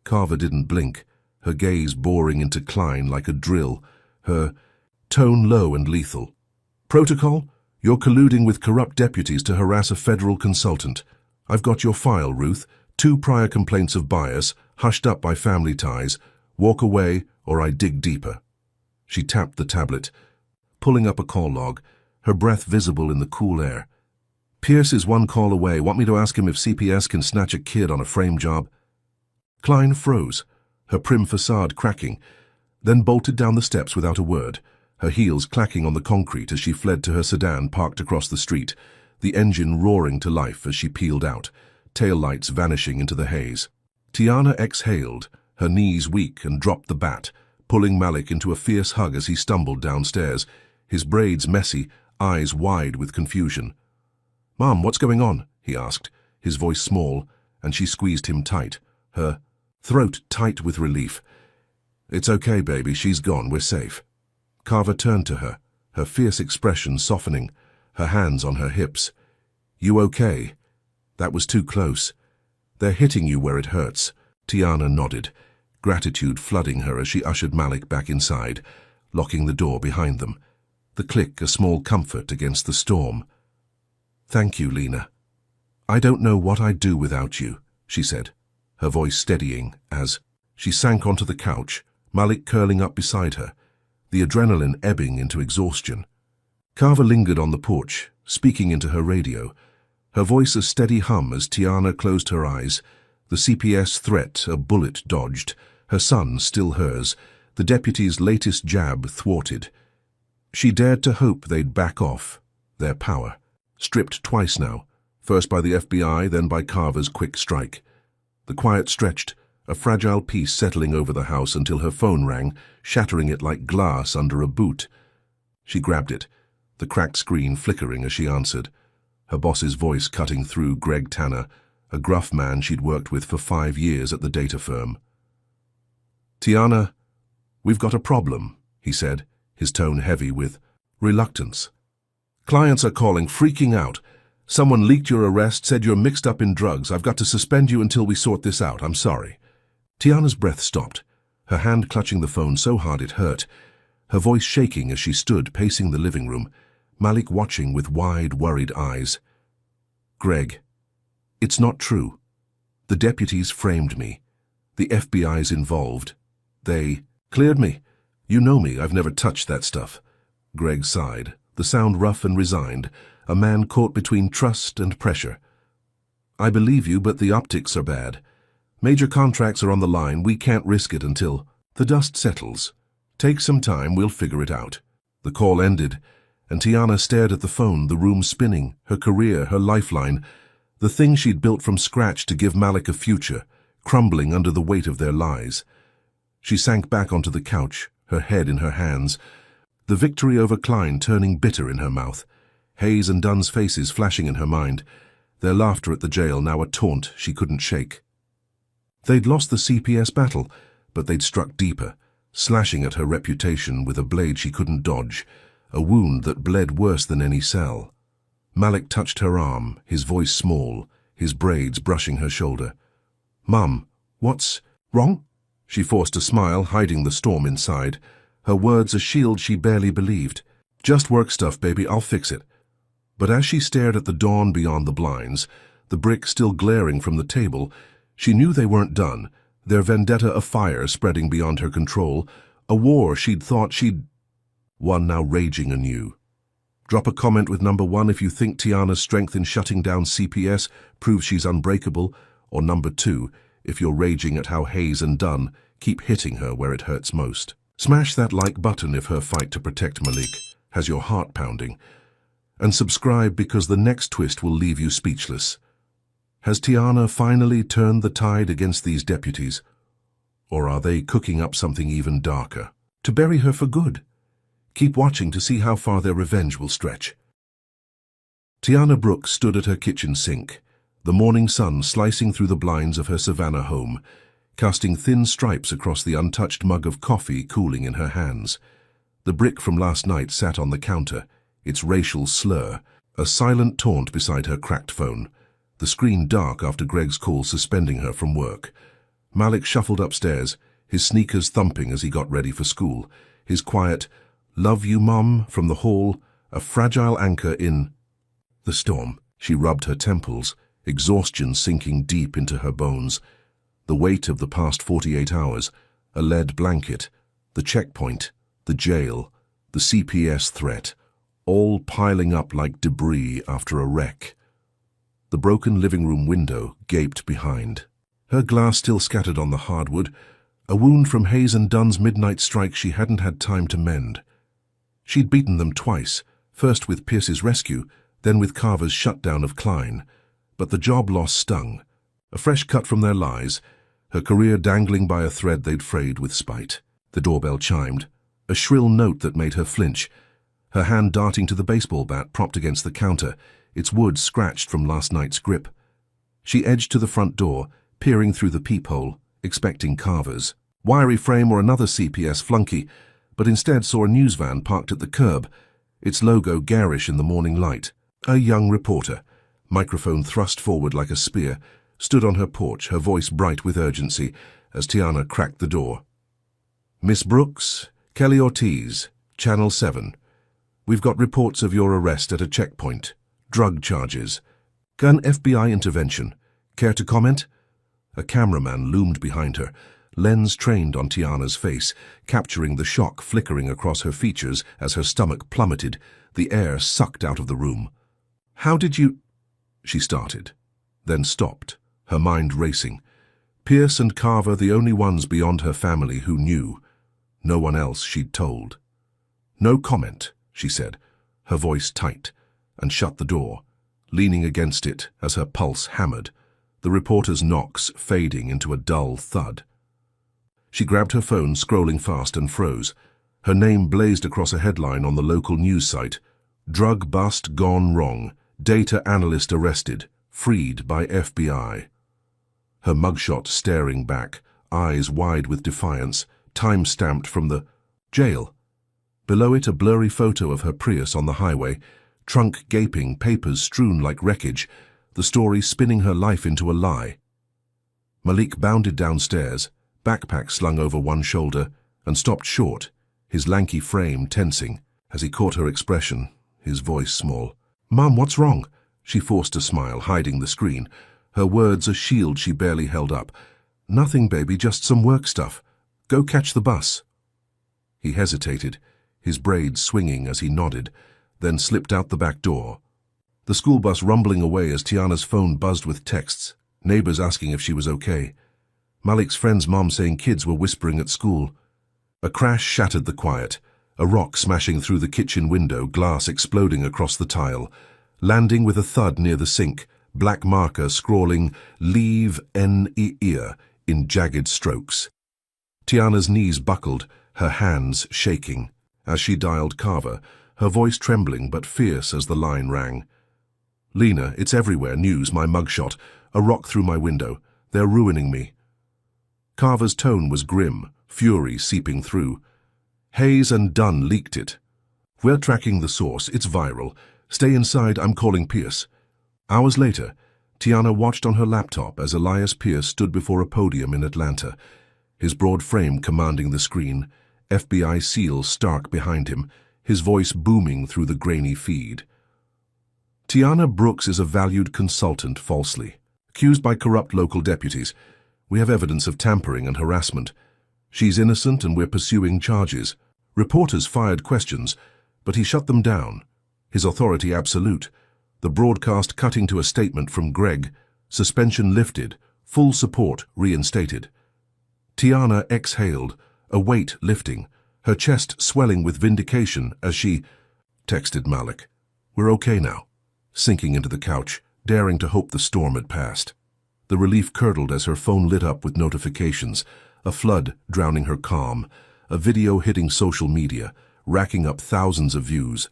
Carver didn't blink, her gaze boring into Klein like a drill, her tone low and lethal. "Protocol? You're colluding with corrupt deputies to harass a federal consultant. I've got your file, Ruth. 2 prior complaints of bias, hushed up by family ties. Walk away or I dig deeper." She tapped the tablet, pulling up a call log, her breath visible in the cool air. "Pierce is 1 call away. Want me to ask him if CPS can snatch a kid on a frame job?" Klein froze, her prim facade cracking, then bolted down the steps without a word, her heels clacking on the concrete as she fled to her sedan parked across the street, the engine roaring to life as she peeled out, taillights vanishing into the haze. Tiana exhaled, her knees weak, and dropped the bat, pulling Malik into a fierce hug as he stumbled downstairs, his braids messy, eyes wide with confusion. "Mom, what's going on?" he asked, his voice small, and she squeezed him tight, her throat tight with relief. "It's okay, baby, she's gone, we're safe." Carver turned to her, her fierce expression softening, her hands on her hips. "You okay? That was too close. They're hitting you where it hurts." Tiana nodded, gratitude flooding her as she ushered Malik back inside, locking the door behind them, the click a small comfort against the storm. "Thank you, Lena. I don't know what I'd do without you," she said, her voice steadying as she sank onto the couch, Malik curling up beside her, the adrenaline ebbing into exhaustion. Carver lingered on the porch, speaking into her radio, her voice a steady hum as Tiana closed her eyes, the CPS threat a bullet dodged, her son still hers, the deputy's latest jab thwarted. She dared to hope they'd back off, their power, stripped twice now, first by the FBI, then by Carver's quick strike. The quiet stretched, a fragile peace settling over the house until her phone rang, shattering it like glass under a boot. She grabbed it, the cracked screen flickering as she answered, her boss's voice cutting through Greg Tanner, a gruff man she'd worked with for 5 years at the data firm. "Tiana, we've got a problem," he said, his tone heavy with reluctance. "Clients are calling, freaking out. Someone leaked your arrest, said you're mixed up in drugs. I've got to suspend you until we sort this out. I'm sorry." Tiana's breath stopped, her hand clutching the phone so hard it hurt, her voice shaking as she stood pacing the living room, Malik watching with wide, worried eyes. "Greg, it's not true. The deputies framed me. The FBI's involved. They cleared me. You know me, I've never touched that stuff." Greg sighed, the sound rough and resigned, a man caught between trust and pressure. "I believe you, but the optics are bad. Major contracts are on the line. We can't risk it until the dust settles. Take some time, we'll figure it out." The call ended, and Tiana stared at the phone, the room spinning, her career, her lifeline, The thing she'd built from scratch to give Malik a future, crumbling under the weight of their lies. She sank back onto the couch, her head in her hands, the victory over Klein turning bitter in her mouth, Hayes and Dunn's faces flashing in her mind, their laughter at the jail now a taunt she couldn't shake. They'd lost the CPS battle, but they'd struck deeper, slashing at her reputation with a blade she couldn't dodge, a wound that bled worse than any cell. Malik touched her arm, his voice small, his braids brushing her shoulder. "Mum, what's wrong?" She forced a smile, hiding the storm inside, her words a shield she barely believed. "Just work stuff, baby, I'll fix it." But as she stared at the dawn beyond the blinds, the brick still glaring from the table, she knew they weren't done, their vendetta afire spreading beyond her control, a war she'd thought she'd won now raging anew. Drop a comment with number 1 if you think Tiana's strength in shutting down CPS proves she's unbreakable, or number 2 if you're raging at how Hayes and Dunn keep hitting her where it hurts most. Smash that like button if her fight to protect Malik has your heart pounding, and subscribe because the next twist will leave you speechless. Has Tiana finally turned the tide against these deputies, or are they cooking up something even darker to bury her for good? Keep watching to see how far their revenge will stretch. Tiana Brooks stood at her kitchen sink, the morning sun slicing through the blinds of her Savannah home, casting thin stripes across the untouched mug of coffee cooling in her hands. The brick from last night sat on the counter, its racial slur, a silent taunt beside her cracked phone, the screen dark after Greg's call suspending her from work. Malik shuffled upstairs, his sneakers thumping as he got ready for school, his quiet, "Love you, Mum," from the hall, a fragile anchor in the storm. She rubbed her temples, exhaustion sinking deep into her bones. The weight of the past 48 hours, a lead blanket, the checkpoint, the jail, the CPS threat, all piling up like debris after a wreck. The broken living room window gaped behind, her glass still scattered on the hardwood, a wound from Hayes and Dunn's midnight strike she hadn't had time to mend. She'd beaten them twice, first with Pierce's rescue, then with Carver's shutdown of Klein, but the job loss stung, a fresh cut from their lies, her career dangling by a thread they'd frayed with spite. The doorbell chimed, a shrill note that made her flinch, her hand darting to the baseball bat propped against the counter, its wood scratched from last night's grip. She edged to the front door, peering through the peephole, expecting Carver's wiry frame or another CPS flunky, but instead saw a news van parked at the curb, its logo garish in the morning light. A young reporter, microphone thrust forward like a spear, stood on her porch, her voice bright with urgency, as Tiana cracked the door. "Miss Brooks, Kelly Ortiz, Channel 7. We've got reports of your arrest at a checkpoint. Drug charges. Gun FBI intervention. Care to comment?" A cameraman loomed behind her, lens trained on Tiana's face, capturing the shock flickering across her features as her stomach plummeted, the air sucked out of the room. "How did you—" she started, then stopped, her mind racing. Pierce and Carver the only ones beyond her family who knew. No one else she'd told. "No comment," she said, her voice tight, and shut the door, leaning against it as her pulse hammered, the reporter's knocks fading into a dull thud. She grabbed her phone, scrolling fast, and froze. Her name blazed across a headline on the local news site. "Drug bust gone wrong. Data analyst arrested. Freed by FBI." Her mugshot staring back, eyes wide with defiance, time-stamped from the jail. Below it, a blurry photo of her Prius on the highway, trunk gaping, papers strewn like wreckage, the story spinning her life into a lie. Malik bounded downstairs, backpack slung over one shoulder, and stopped short, his lanky frame tensing as he caught her expression, his voice small. "Mum, what's wrong?" She forced a smile, hiding the screen, her words a shield she barely held up. "Nothing, baby, just some work stuff. Go catch the bus." He hesitated, his braids swinging as he nodded, then slipped out the back door. The school bus rumbling away as Tiana's phone buzzed with texts, neighbors asking if she was okay. Malik's friend's mom saying kids were whispering at school. A crash shattered the quiet, a rock smashing through the kitchen window, glass exploding across the tile, landing with a thud near the sink, black marker scrawling "Leave N ear" in jagged strokes. Tiana's knees buckled, her hands shaking. As she dialed Carver, her voice trembling but fierce as the line rang. "Lena, it's everywhere, news, my mugshot, a rock through my window. They're ruining me." Carver's tone was grim, fury seeping through. "Hayes and Dunn leaked it. We're tracking the source, it's viral. Stay inside, I'm calling Pierce." Hours later, Tiana watched on her laptop as Elias Pierce stood before a podium in Atlanta, his broad frame commanding the screen, FBI SEAL stark behind him, his voice booming through the grainy feed. "Tiana Brooks is a valued consultant falsely, accused by corrupt local deputies. We have evidence of tampering and harassment. She's innocent and we're pursuing charges. Reporters fired questions, but he shut them down. His authority absolute. The broadcast cutting to a statement from Greg, suspension lifted, full support reinstated." Tiana exhaled, a weight lifting, her chest swelling with vindication as she texted Malik, "We're okay now," sinking into the couch, daring to hope the storm had passed. The relief curdled as her phone lit up with notifications, a flood drowning her calm, a video hitting social media, racking up thousands of views.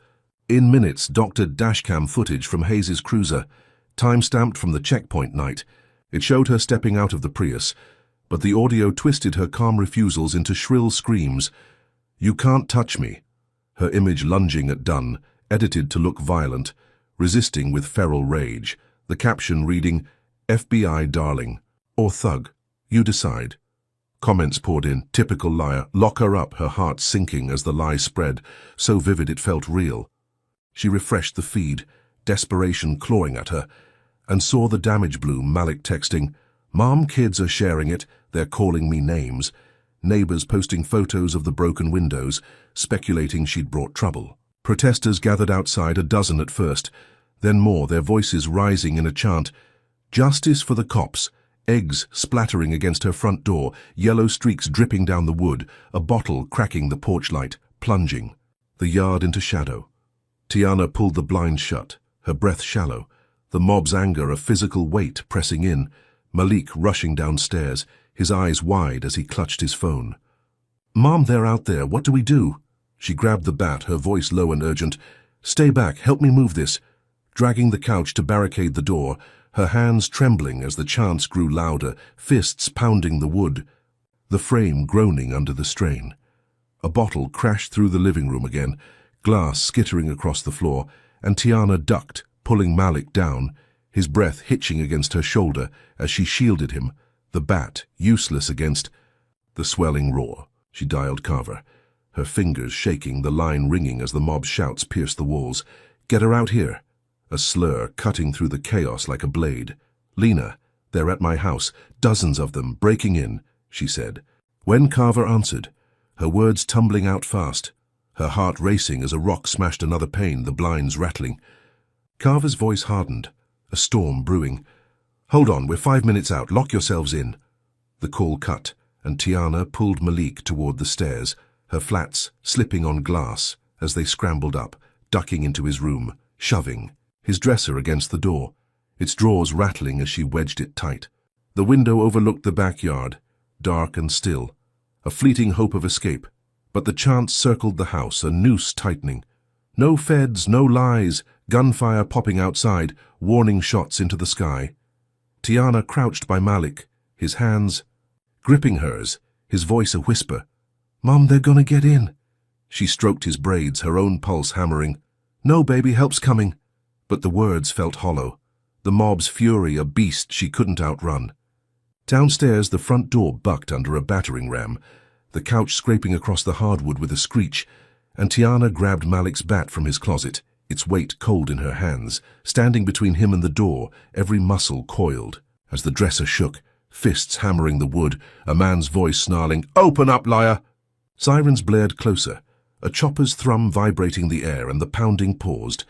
In minutes, doctored dashcam footage from Hayes' cruiser, time-stamped from the checkpoint night. It showed her stepping out of the Prius, but the audio twisted her calm refusals into shrill screams. "You can't touch me." Her image lunging at Dunn, edited to look violent, resisting with feral rage. The caption reading, "FBI darling," or "Thug, you decide." Comments poured in, "Typical liar, lock her up," her heart sinking as the lie spread, so vivid it felt real. She refreshed the feed, desperation clawing at her, and saw the damage bloom, Malik texting, "Mom, kids are sharing it, they're calling me names." Neighbors posting photos of the broken windows, speculating she'd brought trouble. Protesters gathered outside, a dozen at first, then more, their voices rising in a chant, "Justice for the cops." Eggs splattering against her front door, yellow streaks dripping down the wood, a bottle cracking the porch light, plunging. The yard into shadow. Tiana pulled the blinds shut, her breath shallow, the mob's anger a physical weight pressing in, Malik rushing downstairs, his eyes wide as he clutched his phone. "Mom, they're out there, what do we do?" She grabbed the bat, her voice low and urgent. "Stay back, help me move this." Dragging the couch to barricade the door, her hands trembling as the chants grew louder, fists pounding the wood, the frame groaning under the strain. A bottle crashed through the living room again, glass skittering across the floor, and Tiana ducked, pulling Malik down, his breath hitching against her shoulder as she shielded him, the bat useless against the swelling roar. She dialed Carver, her fingers shaking, the line ringing as the mob's shouts pierced the walls. "Get her out here." A slur cutting through the chaos like a blade. "Lena, they're at my house, dozens of them, breaking in," she said. When Carver answered, her words tumbling out fast, her heart racing as a rock smashed another pane, the blinds rattling. Carver's voice hardened, a storm brewing. "Hold on, we're 5 minutes out, lock yourselves in." The call cut, and Tiana pulled Malik toward the stairs, her flats slipping on glass as they scrambled up, ducking into his room, shoving, his dresser against the door, its drawers rattling as she wedged it tight. The window overlooked the backyard, dark and still, a fleeting hope of escape, but the chants circled the house, a noose tightening. No feds, no lies, gunfire popping outside, warning shots into the sky. Tiana crouched by Malik, his hands gripping hers, his voice a whisper. "Mom, they're gonna get in." She stroked his braids, her own pulse hammering. "No, baby, help's coming." But the words felt hollow, the mob's fury a beast she couldn't outrun. Downstairs, the front door bucked under a battering ram, the couch scraping across the hardwood with a screech, and Tiana grabbed Malik's bat from his closet, its weight cold in her hands, standing between him and the door, every muscle coiled. As the dresser shook, fists hammering the wood, a man's voice snarling, "Open up, liar!" Sirens blared closer, a chopper's thrum vibrating the air, and the pounding paused.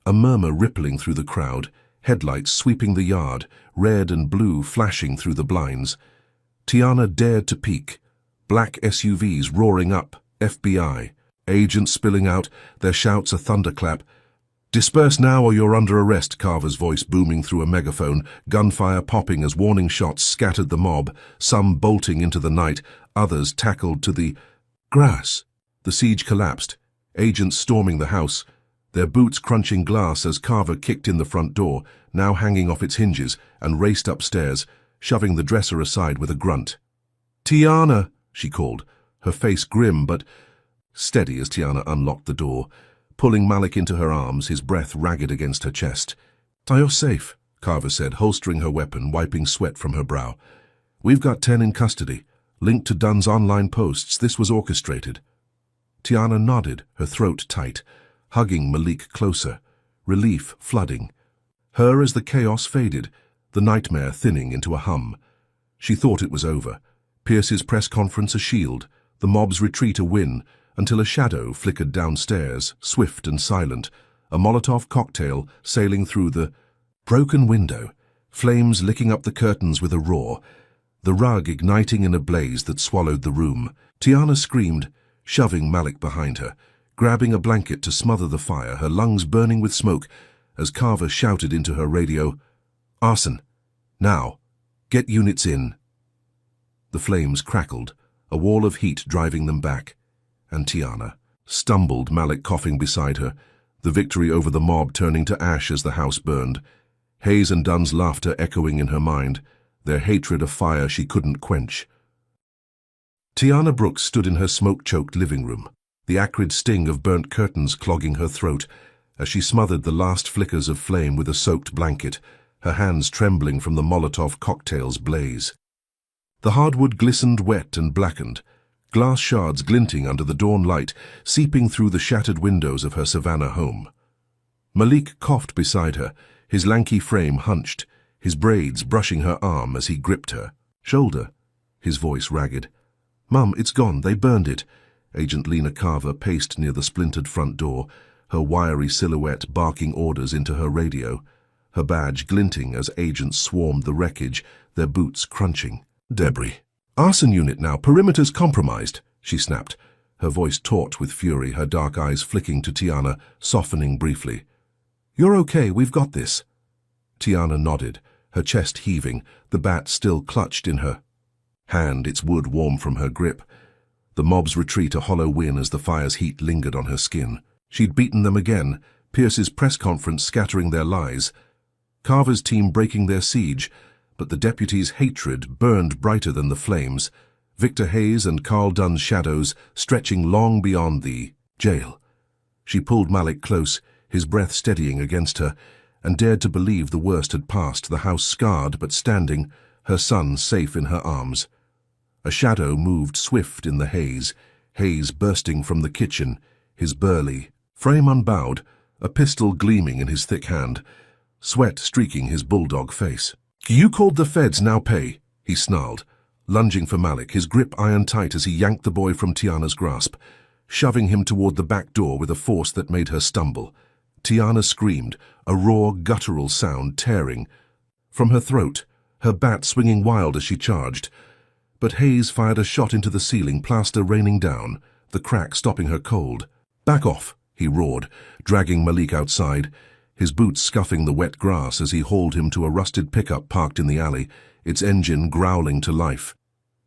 A murmur rippling through the crowd, headlights sweeping the yard, red and blue flashing through the blinds. Tiana dared to peek. Black SUVs roaring up, FBI, agents spilling out, their shouts a thunderclap. Disperse now or you're under arrest, Carver's voice booming through a megaphone, gunfire popping as warning shots scattered the mob, some bolting into the night, others tackled to the grass. The siege collapsed, agents storming the house, their boots crunching glass as Carver kicked in the front door, now hanging off its hinges, and raced upstairs, shoving the dresser aside with a grunt. "Tiana," she called, her face grim but steady as Tiana unlocked the door, pulling Malik into her arms, his breath ragged against her chest. "You're safe," Carver said, holstering her weapon, wiping sweat from her brow. "We've got 10 in custody, linked to Dunn's online posts. This was orchestrated." Tiana nodded, her throat tight, hugging Malik closer, relief flooding her as the chaos faded, the nightmare thinning into a hum. She thought it was over, Pierce's press conference a shield, the mob's retreat a win, until a shadow flickered downstairs, swift and silent, a Molotov cocktail sailing through the broken window, flames licking up the curtains with a roar, the rug igniting in a blaze that swallowed the room. Tiana screamed, shoving Malik behind her, grabbing a blanket to smother the fire, her lungs burning with smoke, as Carver shouted into her radio, "Arson! Now! Get units in!" The flames crackled, a wall of heat driving them back, and Tiana stumbled, Malik coughing beside her, the victory over the mob turning to ash as the house burned, Hayes and Dunn's laughter echoing in her mind, their hatred a fire she couldn't quench. Tiana Brooks stood in her smoke-choked living room, the acrid sting of burnt curtains clogging her throat, as she smothered the last flickers of flame with a soaked blanket, her hands trembling from the Molotov cocktail's blaze. The hardwood glistened wet and blackened, glass shards glinting under the dawn light, seeping through the shattered windows of her Savannah home. Malik coughed beside her, his lanky frame hunched, his braids brushing her arm as he gripped her shoulder, his voice ragged. "Mum, it's gone, they burned it." Agent Lena Carver paced near the splintered front door, her wiry silhouette barking orders into her radio, her badge glinting as agents swarmed the wreckage, their boots crunching. "Debris. Arson unit now, perimeter's compromised," she snapped, her voice taut with fury, her dark eyes flicking to Tiana, softening briefly. "You're okay, we've got this." Tiana nodded, her chest heaving, the bat still clutched in her hand, its wood warm from her grip. The mob's retreat a hollow win as the fire's heat lingered on her skin. She'd beaten them again, Pierce's press conference scattering their lies, Carver's team breaking their siege, but the deputy's hatred burned brighter than the flames, Victor Hayes and Carl Dunn's shadows stretching long beyond the jail. She pulled Malik close, his breath steadying against her, and dared to believe the worst had passed, the house scarred but standing, her son safe in her arms. A shadow moved swift in the haze, Hayes bursting from the kitchen, his burly frame unbowed, a pistol gleaming in his thick hand, sweat streaking his bulldog face. "You called the feds, now pay," he snarled, lunging for Malik, his grip iron tight as he yanked the boy from Tiana's grasp, shoving him toward the back door with a force that made her stumble. Tiana screamed, a raw, guttural sound tearing from her throat, her bat swinging wild as she charged. But Hayes fired a shot into the ceiling, plaster raining down, the crack stopping her cold. "Back off," he roared, dragging Malik outside, his boots scuffing the wet grass as he hauled him to a rusted pickup parked in the alley, its engine growling to life.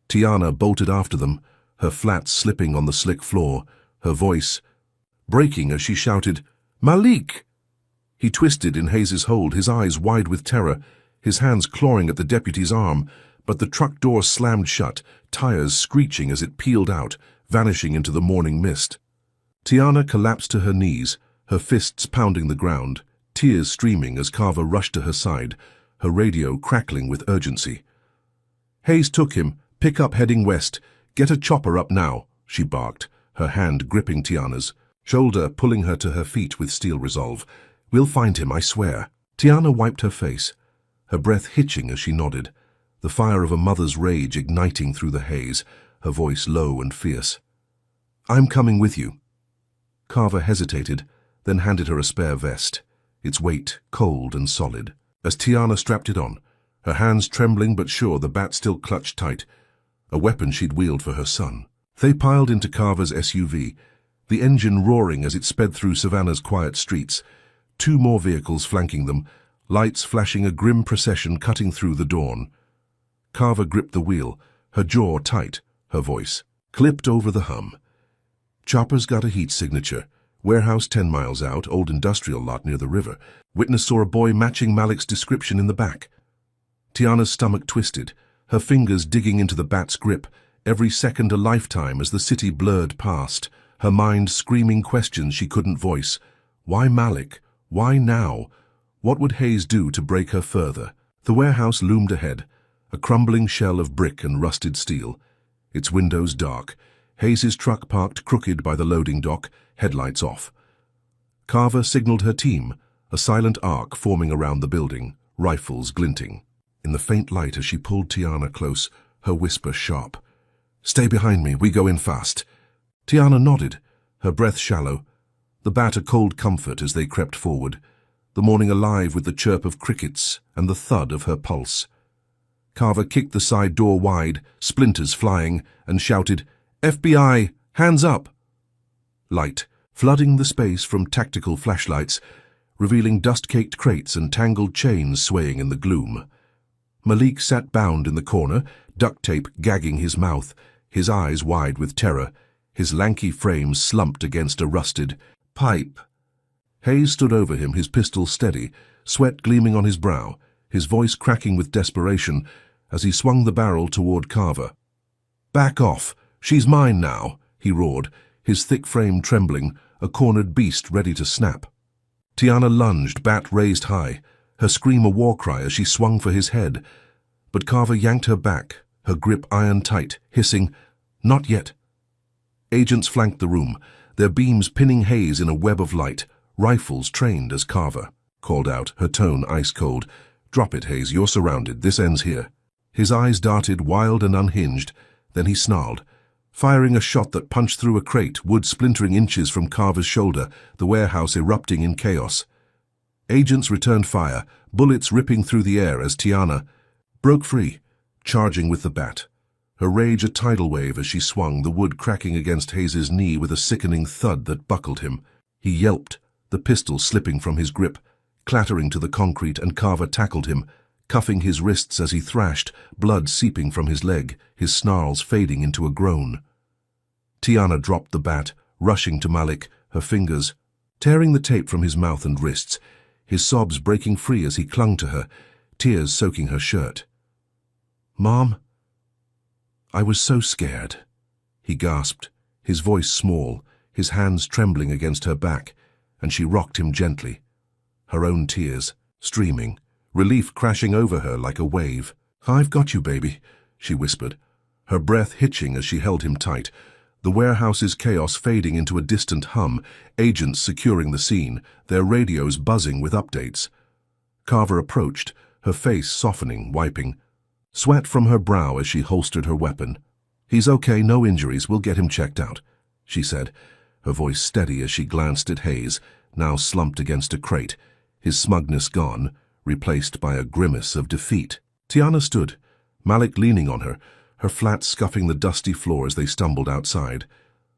Tiana bolted after them, her flats slipping on the slick floor, her voice breaking as she shouted, "Malik!" He twisted in Hayes's hold, his eyes wide with terror, his hands clawing at the deputy's arm, but the truck door slammed shut, tires screeching as it peeled out, vanishing into the morning mist. Tiana collapsed to her knees, her fists pounding the ground, tears streaming as Carver rushed to her side, her radio crackling with urgency. "Hayes took him. Pick up heading west. Get a chopper up now," she barked, her hand gripping Tiana's shoulder, pulling her to her feet with steel resolve. "We'll find him, I swear." Tiana wiped her face, her breath hitching as she nodded, the fire of a mother's rage igniting through the haze, her voice low and fierce. "I'm coming with you." Carver hesitated, then handed her a spare vest, its weight cold and solid. As Tiana strapped it on, her hands trembling but sure, the bat still clutched tight, a weapon she'd wielded for her son. They piled into Carver's SUV, the engine roaring as it sped through Savannah's quiet streets, 2 more vehicles flanking them, lights flashing a grim procession cutting through the dawn. Carver gripped the wheel, her jaw tight, her voice clipped over the hum. Chopper's got a heat signature. Warehouse 10 miles out, old industrial lot near the river. Witness saw a boy matching Malik's description in the back. Tiana's stomach twisted, her fingers digging into the bat's grip, every second a lifetime as the city blurred past, her mind screaming questions she couldn't voice. Why Malik? Why now? What would Hayes do to break her further? The warehouse loomed ahead, a crumbling shell of brick and rusted steel, its windows dark, Hayes's truck parked crooked by the loading dock, headlights off. Carver signaled her team, a silent arc forming around the building, rifles glinting. In the faint light as she pulled Tiana close, her whisper sharp. "Stay behind me, we go in fast." Tiana nodded, her breath shallow, the bat a cold comfort as they crept forward, the morning alive with the chirp of crickets and the thud of her pulse. Carver kicked the side door wide, splinters flying, and shouted, "FBI, hands up!" Light, flooding the space from tactical flashlights, revealing dust-caked crates and tangled chains swaying in the gloom. Malik sat bound in the corner, duct tape gagging his mouth, his eyes wide with terror, his lanky frame slumped against a rusted pipe. Hayes stood over him, his pistol steady, sweat gleaming on his brow, his voice cracking with desperation as he swung the barrel toward Carver. "Back off! She's mine now!" he roared, his thick frame trembling, a cornered beast ready to snap. Tiana lunged, bat raised high, her scream a war cry as she swung for his head. But Carver yanked her back, her grip iron tight, hissing, "Not yet." Agents flanked the room, their beams pinning Hayes in a web of light, rifles trained as Carver called out, her tone ice-cold. "Drop it, Hayes, you're surrounded, this ends here." His eyes darted wild and unhinged, then he snarled, firing a shot that punched through a crate, wood splintering inches from Carver's shoulder, the warehouse erupting in chaos. Agents returned fire, bullets ripping through the air as Tiana broke free, charging with the bat. Her rage a tidal wave as she swung, the wood cracking against Hayes's knee with a sickening thud that buckled him. He yelped, the pistol slipping from his grip, clattering to the concrete, and Carver tackled him, cuffing his wrists as he thrashed, blood seeping from his leg, his snarls fading into a groan. Tiana dropped the bat, rushing to Malik, her fingers tearing the tape from his mouth and wrists, his sobs breaking free as he clung to her, tears soaking her shirt. "Mom, I was so scared," he gasped, his voice small, his hands trembling against her back, and she rocked him gently, her own tears streaming, relief crashing over her like a wave. "I've got you, baby," she whispered, her breath hitching as she held him tight, the warehouse's chaos fading into a distant hum, agents securing the scene, their radios buzzing with updates. Carver approached, her face softening, wiping sweat from her brow as she holstered her weapon. "He's okay, no injuries, we'll get him checked out," she said, her voice steady as she glanced at Hayes, now slumped against a crate, his smugness gone, replaced by a grimace of defeat. Tiana stood, Malik leaning on her, her flat scuffing the dusty floor as they stumbled outside.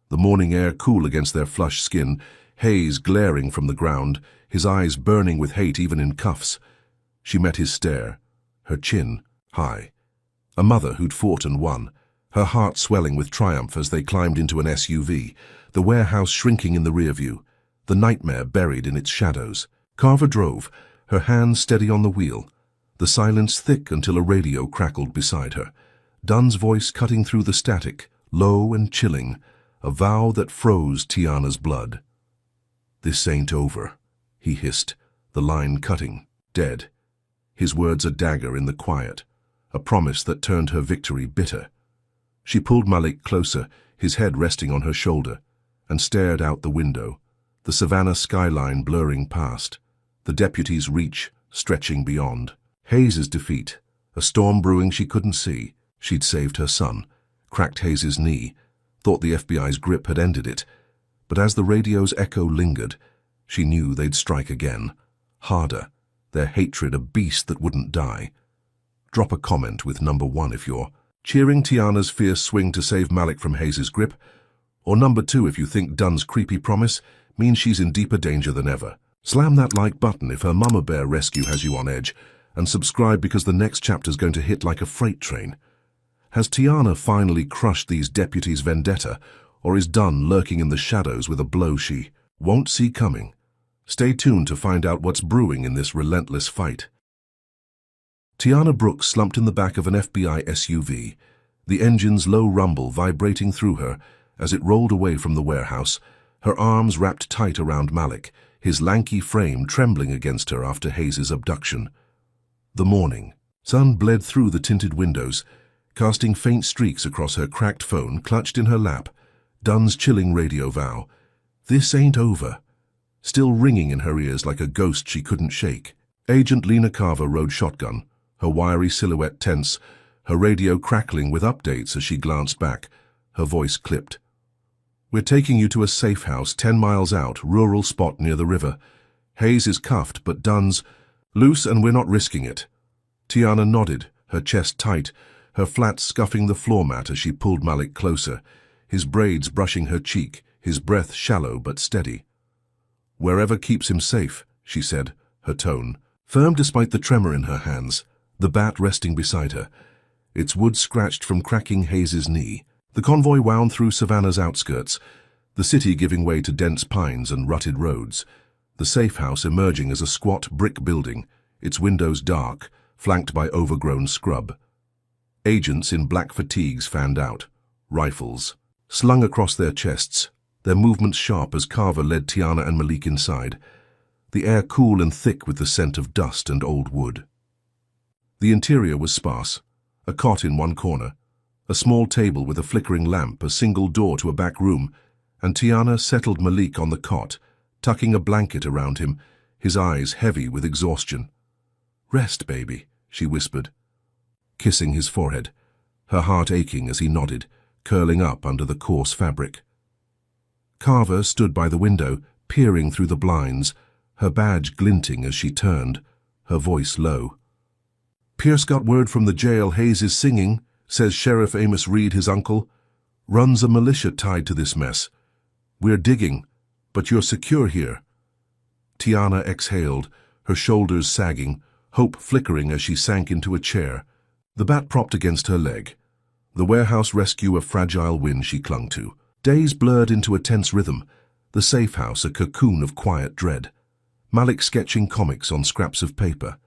The morning air cool against their flushed skin, Hayes glaring from the ground, his eyes burning with hate even in cuffs. She met his stare, her chin high. A mother who'd fought and won, her heart swelling with triumph as they climbed into an SUV, the warehouse shrinking in the rear view, the nightmare buried in its shadows. Carver drove, her hands steady on the wheel, the silence thick until a radio crackled beside her, Dunn's voice cutting through the static, low and chilling, a vow that froze Tiana's blood. "This ain't over," he hissed, the line cutting, dead, his words a dagger in the quiet, a promise that turned her victory bitter. She pulled Malik closer, his head resting on her shoulder, and stared out the window, the Savannah skyline blurring past, the deputy's reach stretching beyond. Hayes's defeat, a storm brewing she couldn't see. She'd saved her son, cracked Hayes's knee, thought the FBI's grip had ended it, but as the radio's echo lingered, she knew they'd strike again, harder, their hatred a beast that wouldn't die. Drop a comment with number 1 if you're cheering Tiana's fierce swing to save Malik from Hayes's grip, or number 2 if you think Dunn's creepy promise means she's in deeper danger than ever. Slam that like button if her mama bear rescue has you on edge, and subscribe because the next chapter's going to hit like a freight train. Has Tiana finally crushed these deputies' vendetta, or is Dunn lurking in the shadows with a blow she won't see coming? Stay tuned to find out what's brewing in this relentless fight. Tiana Brooks slumped in the back of an FBI SUV, the engine's low rumble vibrating through her as it rolled away from the warehouse, her arms wrapped tight around Malik, his lanky frame trembling against her after Hayes' abduction. The morning sun bled through the tinted windows, casting faint streaks across her cracked phone clutched in her lap. Dunn's chilling radio vow, "This ain't over," still ringing in her ears like a ghost she couldn't shake. Agent Lena Carver rode shotgun, her wiry silhouette tense, her radio crackling with updates as she glanced back, her voice clipped. "We're taking you to a safe house 10 miles out, rural spot near the river. Hayes is cuffed, but Dunn's loose and we're not risking it." Tiana nodded, her chest tight, her flat scuffing the floor mat as she pulled Malik closer, his braids brushing her cheek, his breath shallow but steady. "Wherever keeps him safe," she said, her tone firm despite the tremor in her hands, the bat resting beside her, its wood scratched from cracking Hayes' knee. The convoy wound through Savannah's outskirts, the city giving way to dense pines and rutted roads, the safe house emerging as a squat brick building, its windows dark, flanked by overgrown scrub. Agents in black fatigues fanned out, rifles slung across their chests, their movements sharp as Carver led Tiana and Malik inside, the air cool and thick with the scent of dust and old wood. The interior was sparse, a cot in one corner, a small table with a flickering lamp, a single door to a back room, and Tiana settled Malik on the cot, tucking a blanket around him, his eyes heavy with exhaustion. "Rest, baby," she whispered, kissing his forehead, her heart aching as he nodded, curling up under the coarse fabric. Carver stood by the window, peering through the blinds, her badge glinting as she turned, her voice low. "Pierce got word from the jail Hayes is singing, says Sheriff Amos Reed, his uncle. Runs a militia tied to this mess. We're digging, but you're secure here." Tiana exhaled, her shoulders sagging, hope flickering as she sank into a chair, the bat propped against her leg. The warehouse rescue a fragile wind she clung to. Days blurred into a tense rhythm, the safe house a cocoon of quiet dread. Malik sketching comics on scraps of paper,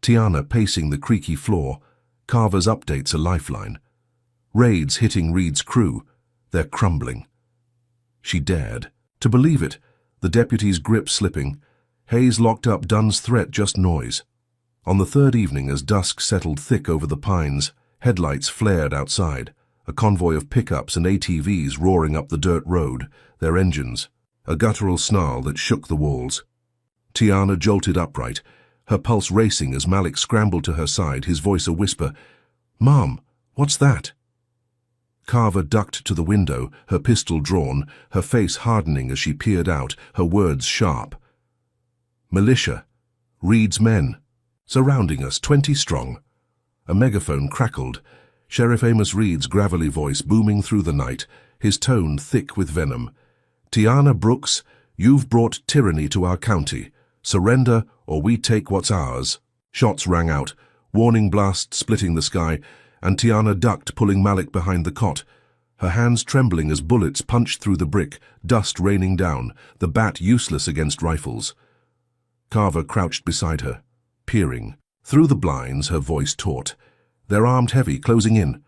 Tiana pacing the creaky floor, Carver's updates a lifeline. Raids hitting Reed's crew, they're crumbling. She dared to believe it, the deputy's grip slipping, Hayes locked up, Dunn's threat just noise. On the third evening, as dusk settled thick over the pines, headlights flared outside, a convoy of pickups and ATVs roaring up the dirt road, their engines, a guttural snarl that shook the walls. Tiana jolted upright, her pulse racing as Malik scrambled to her side, his voice a whisper. "Mom, what's that?" Carver ducked to the window, her pistol drawn, her face hardening as she peered out, her words sharp. "Militia. Reed's men. Surrounding us, 20 strong." A megaphone crackled, Sheriff Amos Reed's gravelly voice booming through the night, his tone thick with venom. "Tiana Brooks, you've brought tyranny to our county. Surrender or we take what's ours." Shots rang out, warning blasts splitting the sky, and Tiana ducked, pulling Malik behind the cot, her hands trembling as bullets punched through the brick, dust raining down, the bat useless against rifles. Carver crouched beside her, peering. Through the blinds, her voice taut. "They're armed heavy, closing in."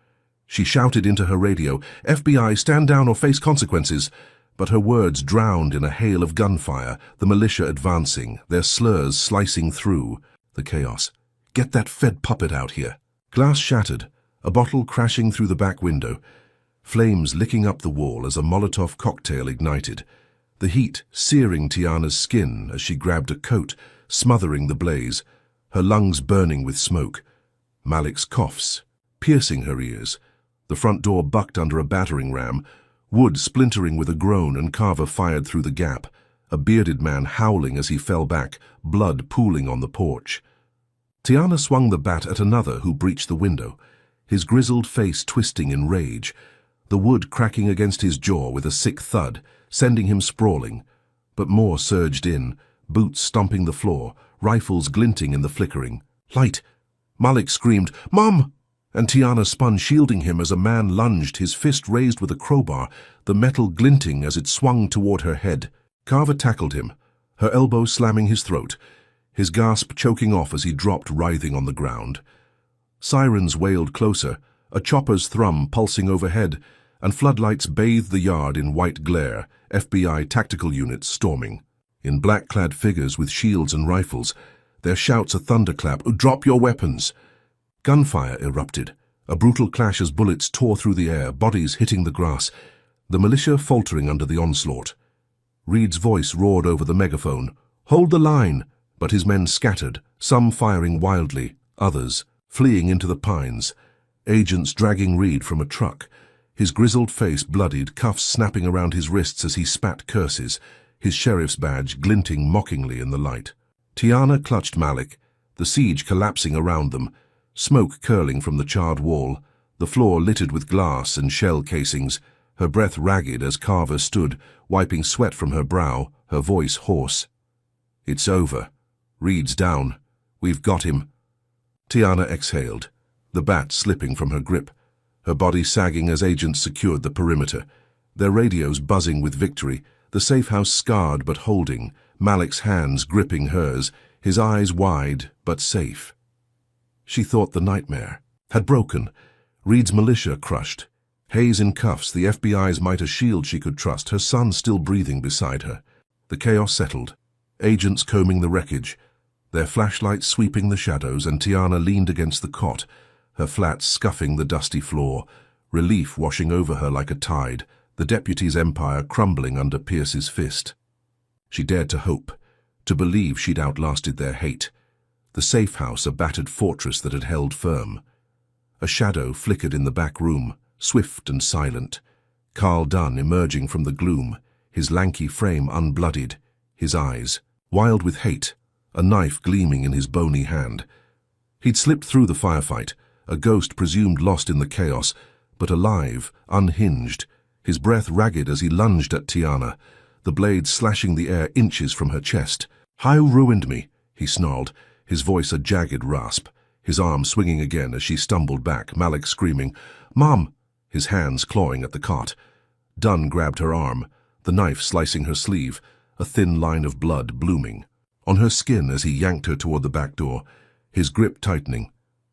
She shouted into her radio, "FBI, stand down or face consequences." But her words drowned in a hail of gunfire, the militia advancing, their slurs slicing through the chaos. "Get that Fed puppet out here." Glass shattered, a bottle crashing through the back window, flames licking up the wall as a Molotov cocktail ignited, the heat searing Tiana's skin as she grabbed a coat, smothering the blaze, her lungs burning with smoke. Malik's coughs, piercing her ears. The front door bucked under a battering ram, wood splintering with a groan, and Carver fired through the gap, a bearded man howling as he fell back, blood pooling on the porch. Tiana swung the bat at another who breached the window, his grizzled face twisting in rage, the wood cracking against his jaw with a sick thud, sending him sprawling. But more surged in, boots stomping the floor, rifles glinting in the flickering light. Malik screamed, "Mom!" and Tiana spun, shielding him as a man lunged, his fist raised with a crowbar, the metal glinting as it swung toward her head. Carver tackled him, her elbow slamming his throat, his gasp choking off as he dropped writhing on the ground. Sirens wailed closer, a chopper's thrum pulsing overhead, and floodlights bathed the yard in white glare, FBI tactical units storming. In black-clad figures with shields and rifles, their shouts a thunderclap, "Drop your weapons!" Gunfire erupted, a brutal clash as bullets tore through the air, bodies hitting the grass, the militia faltering under the onslaught. Reed's voice roared over the megaphone, "Hold the line!" But his men scattered, some firing wildly, others fleeing into the pines. Agents dragging Reed from a truck, his grizzled face bloodied, cuffs snapping around his wrists as he spat curses, his sheriff's badge glinting mockingly in the light. Tiana clutched Malik, the siege collapsing around them, smoke curling from the charred wall, the floor littered with glass and shell casings, her breath ragged as Carver stood, wiping sweat from her brow, her voice hoarse. "It's over. Reed's down. We've got him." Tiana exhaled, the bat slipping from her grip, her body sagging as agents secured the perimeter, their radios buzzing with victory, the safe house scarred but holding, Malik's hands gripping hers, his eyes wide but safe. She thought the nightmare had broken, Reed's militia crushed, Hayes in cuffs, the FBI's mighty shield she could trust, her son still breathing beside her. The chaos settled, agents combing the wreckage, their flashlights sweeping the shadows, and Tiana leaned against the cot, her flats scuffing the dusty floor, relief washing over her like a tide, the deputy's empire crumbling under Pierce's fist. She dared to hope, to believe she'd outlasted their hate. The safe house a battered fortress that had held firm. A shadow flickered in the back room, swift and silent. Carl Dunn emerging from the gloom, his lanky frame unbloodied, his eyes wild with hate, a knife gleaming in his bony hand. He'd slipped through the firefight, a ghost presumed lost in the chaos, but alive, unhinged, his breath ragged as he lunged at Tiana, the blade slashing the air inches from her chest. "How ruined me," he snarled, his voice a jagged rasp, his arm swinging again as she stumbled back, Malik screaming, "Mom!" his hands clawing at the cot. Dunn grabbed her arm, the knife slicing her sleeve, a thin line of blood blooming on her skin as he yanked her toward the back door, his grip tightening,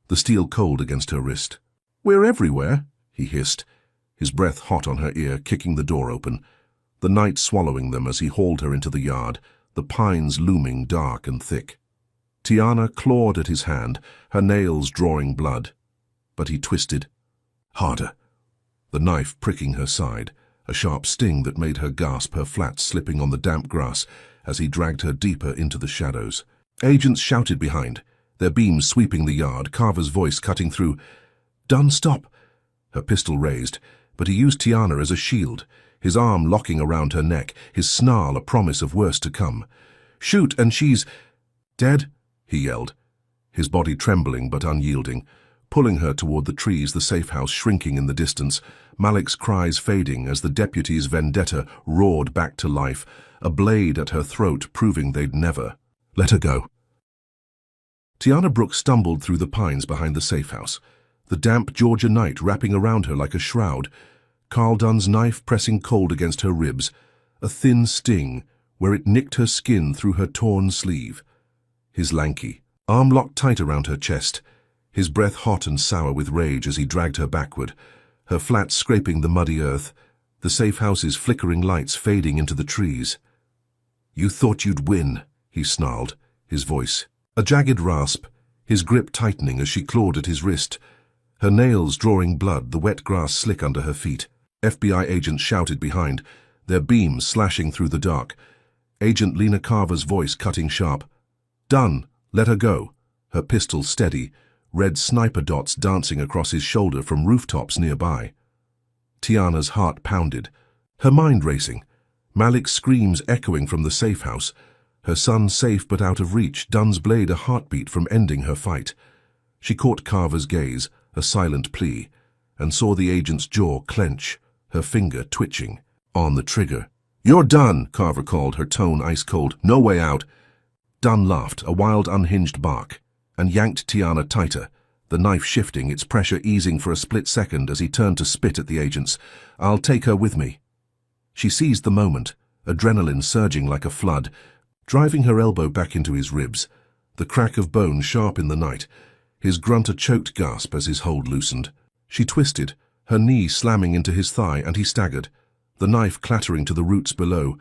the steel cold against her wrist. "We're everywhere," he hissed, his breath hot on her ear, kicking the door open, the night swallowing them as he hauled her into the yard, the pines looming dark and thick. Tiana clawed at his hand, her nails drawing blood, but he twisted harder, the knife pricking her side, a sharp sting that made her gasp, her flats slipping on the damp grass as he dragged her deeper into the shadows. Agents shouted behind, their beams sweeping the yard, Carver's voice cutting through. "Dunn, stop!" Her pistol raised, but he used Tiana as a shield, his arm locking around her neck, his snarl a promise of worse to come. "Shoot, and she's dead," he yelled, his body trembling but unyielding, pulling her toward the trees, the safe house shrinking in the distance, Malik's cries fading as the deputy's vendetta roared back to life, a blade at her throat proving they'd never let her go. Tiana Brooks stumbled through the pines behind the safe house, the damp Georgia night wrapping around her like a shroud, Carl Dunn's knife pressing cold against her ribs, a thin sting where it nicked her skin through her torn sleeve. His lanky arm locked tight around her chest, his breath hot and sour with rage as he dragged her backward, her flats scraping the muddy earth, the safe house's flickering lights fading into the trees. "You thought you'd win," he snarled, his voice a jagged rasp, his grip tightening as she clawed at his wrist, her nails drawing blood, the wet grass slick under her feet. FBI agents shouted behind, their beams slashing through the dark. Agent Lena Carver's voice cutting sharp. "Dunn, let her go," her pistol steady, red sniper dots dancing across his shoulder from rooftops nearby. Tiana's heart pounded, her mind racing, Malik's screams echoing from the safe house, her son safe but out of reach, Dunn's blade a heartbeat from ending her fight. She caught Carver's gaze, a silent plea, and saw the agent's jaw clench, her finger twitching on the trigger. "You're done," Carver called, her tone ice cold. "No way out." Dunn laughed, a wild, unhinged bark, and yanked Tiana tighter, the knife shifting, its pressure easing for a split second as he turned to spit at the agents. "I'll take her with me." She seized the moment, adrenaline surging like a flood, driving her elbow back into his ribs, the crack of bone sharp in the night, his grunt a choked gasp as his hold loosened. She twisted, her knee slamming into his thigh, and he staggered, the knife clattering to the roots below,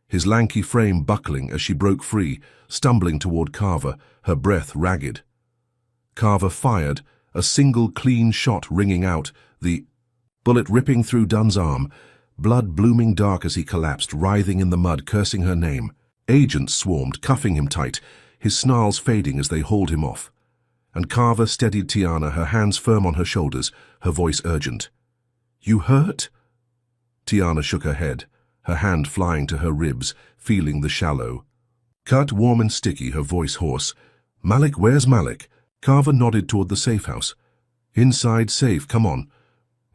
his lanky frame buckling as she broke free, stumbling toward Carver, her breath ragged. Carver fired, a single clean shot ringing out, the bullet ripping through Dunn's arm, blood blooming dark as he collapsed, writhing in the mud, cursing her name. Agents swarmed, cuffing him tight, his snarls fading as they hauled him off. And Carver steadied Tiana, her hands firm on her shoulders, her voice urgent. "You hurt?" Tiana shook her head, her hand flying to her ribs, feeling the shallow. Cut, warm and sticky, her voice hoarse. "Malik, where's Malik?" Carver nodded toward the safe house. "Inside safe, come on."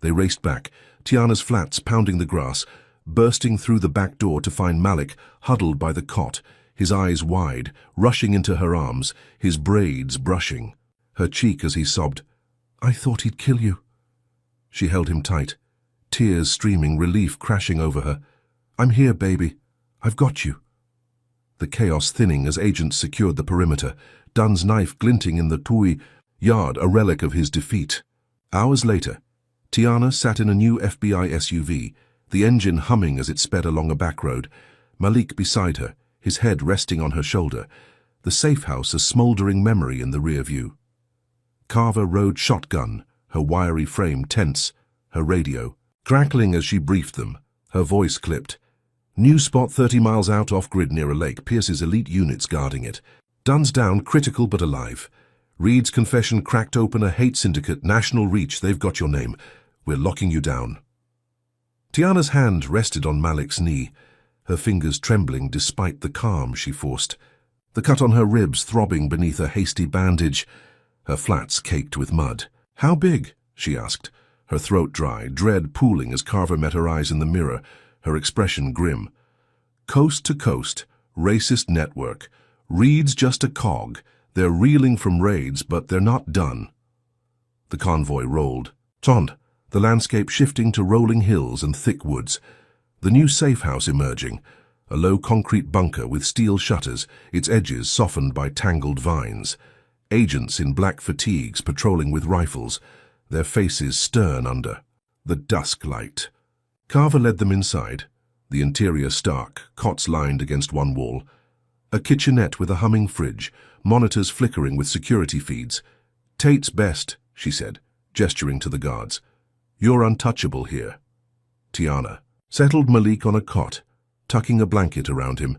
They raced back, Tiana's flats pounding the grass, bursting through the back door to find Malik huddled by the cot, his eyes wide, rushing into her arms, his braids brushing her cheek as he sobbed, "I thought he'd kill you." She held him tight, tears streaming, relief crashing over her. "I'm here, baby. I've got you." The chaos thinning as agents secured the perimeter, Dunn's knife glinting in the Tui yard, a relic of his defeat. Hours later, Tiana sat in a new FBI SUV, the engine humming as it sped along a back road, Malik beside her, his head resting on her shoulder, the safe house a smoldering memory in the rear view. Carver rode shotgun, her wiry frame tense, her radio crackling as she briefed them, her voice clipped. "New spot 30 miles out off-grid near a lake, Pierce's elite units guarding it. Dunn's down, critical but alive. Reed's confession cracked open a hate syndicate, national reach, they've got your name. We're locking you down." Tiana's hand rested on Malik's knee, her fingers trembling despite the calm she forced. The cut on her ribs throbbing beneath a hasty bandage, her flats caked with mud. "How big?" she asked, her throat dry, dread pooling as Carver met her eyes in the mirror, her expression grim. "Coast to coast, racist network. Reed's just a cog. They're reeling from raids, but they're not done." The convoy rolled. Tond, the landscape shifting to rolling hills and thick woods. The new safe house emerging, a low concrete bunker with steel shutters, its edges softened by tangled vines. Agents in black fatigues patrolling with rifles, their faces stern under the dusk light. Carver led them inside, the interior stark, cots lined against one wall. A kitchenette with a humming fridge, monitors flickering with security feeds. "Tate's best," she said, gesturing to the guards. "You're untouchable here." Tiana settled Malik on a cot, tucking a blanket around him,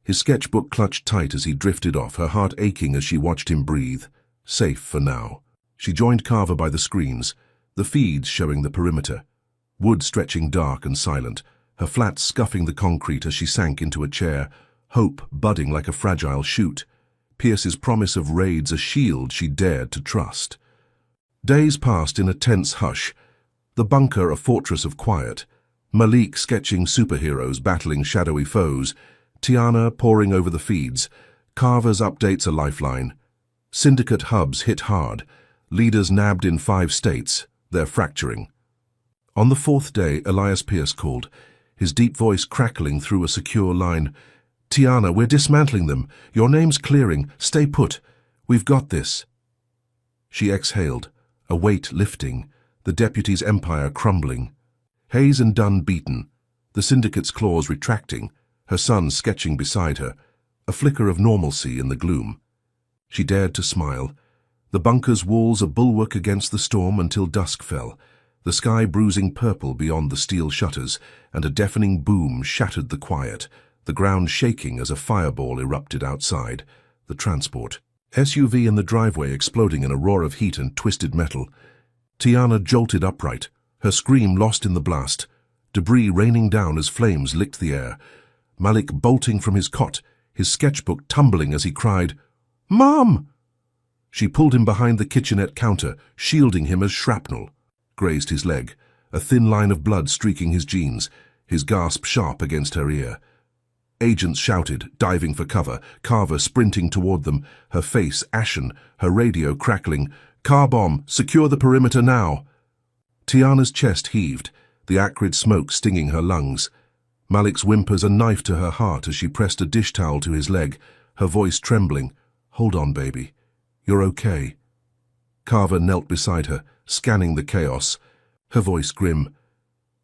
his sketchbook clutched tight as he drifted off, her heart aching as she watched him breathe. Safe for now. She joined Carver by the screens, the feeds showing the perimeter. Wood stretching dark and silent, her flats scuffing the concrete as she sank into a chair, hope budding like a fragile shoot, Pierce's promise of raids a shield she dared to trust. Days passed in a tense hush, the bunker a fortress of quiet, Malik sketching superheroes battling shadowy foes, Tiana poring over the feeds, Carver's updates a lifeline. Syndicate hubs hit hard, leaders nabbed in 5 states, they're fracturing. On the 4th day, Elias Pierce called, his deep voice crackling through a secure line. "Tiana, we're dismantling them. Your name's clearing. Stay put. We've got this." She exhaled, a weight lifting, the deputy's empire crumbling. Hayes and Dunn beaten, the syndicate's claws retracting, her son sketching beside her, a flicker of normalcy in the gloom. She dared to smile. The bunker's walls a bulwark against the storm until dusk fell, the sky bruising purple beyond the steel shutters, and a deafening boom shattered the quiet, the ground shaking as a fireball erupted outside, the transport. SUV in the driveway exploding in a roar of heat and twisted metal. Tiana jolted upright, her scream lost in the blast, debris raining down as flames licked the air. Malik bolting from his cot, his sketchbook tumbling as he cried, "Mom!" She pulled him behind the kitchenette counter, shielding him as shrapnel. Grazed his leg, a thin line of blood streaking his jeans, his gasp sharp against her ear. Agents shouted, diving for cover, Carver sprinting toward them, her face ashen, her radio crackling. "Car bomb! Secure the perimeter now!" Tiana's chest heaved, the acrid smoke stinging her lungs. Malik's whimpers a knife to her heart as she pressed a dish towel to his leg, her voice trembling. "Hold on, baby. You're okay." Carver knelt beside her, scanning the chaos, her voice grim.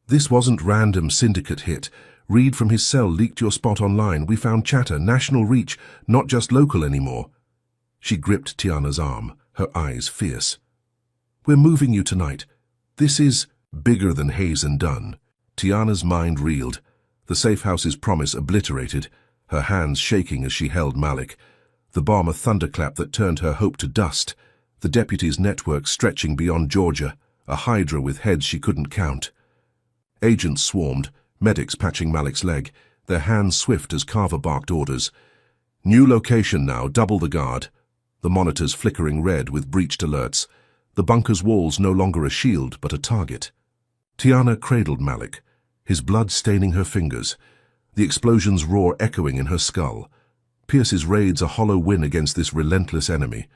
"This wasn't random syndicate hit. Reed from his cell leaked your spot online. We found chatter, national reach, not just local anymore." She gripped Tiana's arm, her eyes fierce. "We're moving you tonight. This is bigger than Hayes and Dunn." Tiana's mind reeled, the safe house's promise obliterated, her hands shaking as she held Malik. The bomb a thunderclap that turned her hope to dust. The deputy's network stretching beyond Georgia, a hydra with heads she couldn't count. Agents swarmed, medics patching Malik's leg, their hands swift as Carver barked orders. "New location now, double the guard." The monitors flickering red with breached alerts. The bunker's walls no longer a shield, but a target. Tiana cradled Malik, his blood staining her fingers, the explosion's roar echoing in her skull. Pierce's raids a hollow win against this relentless enemy.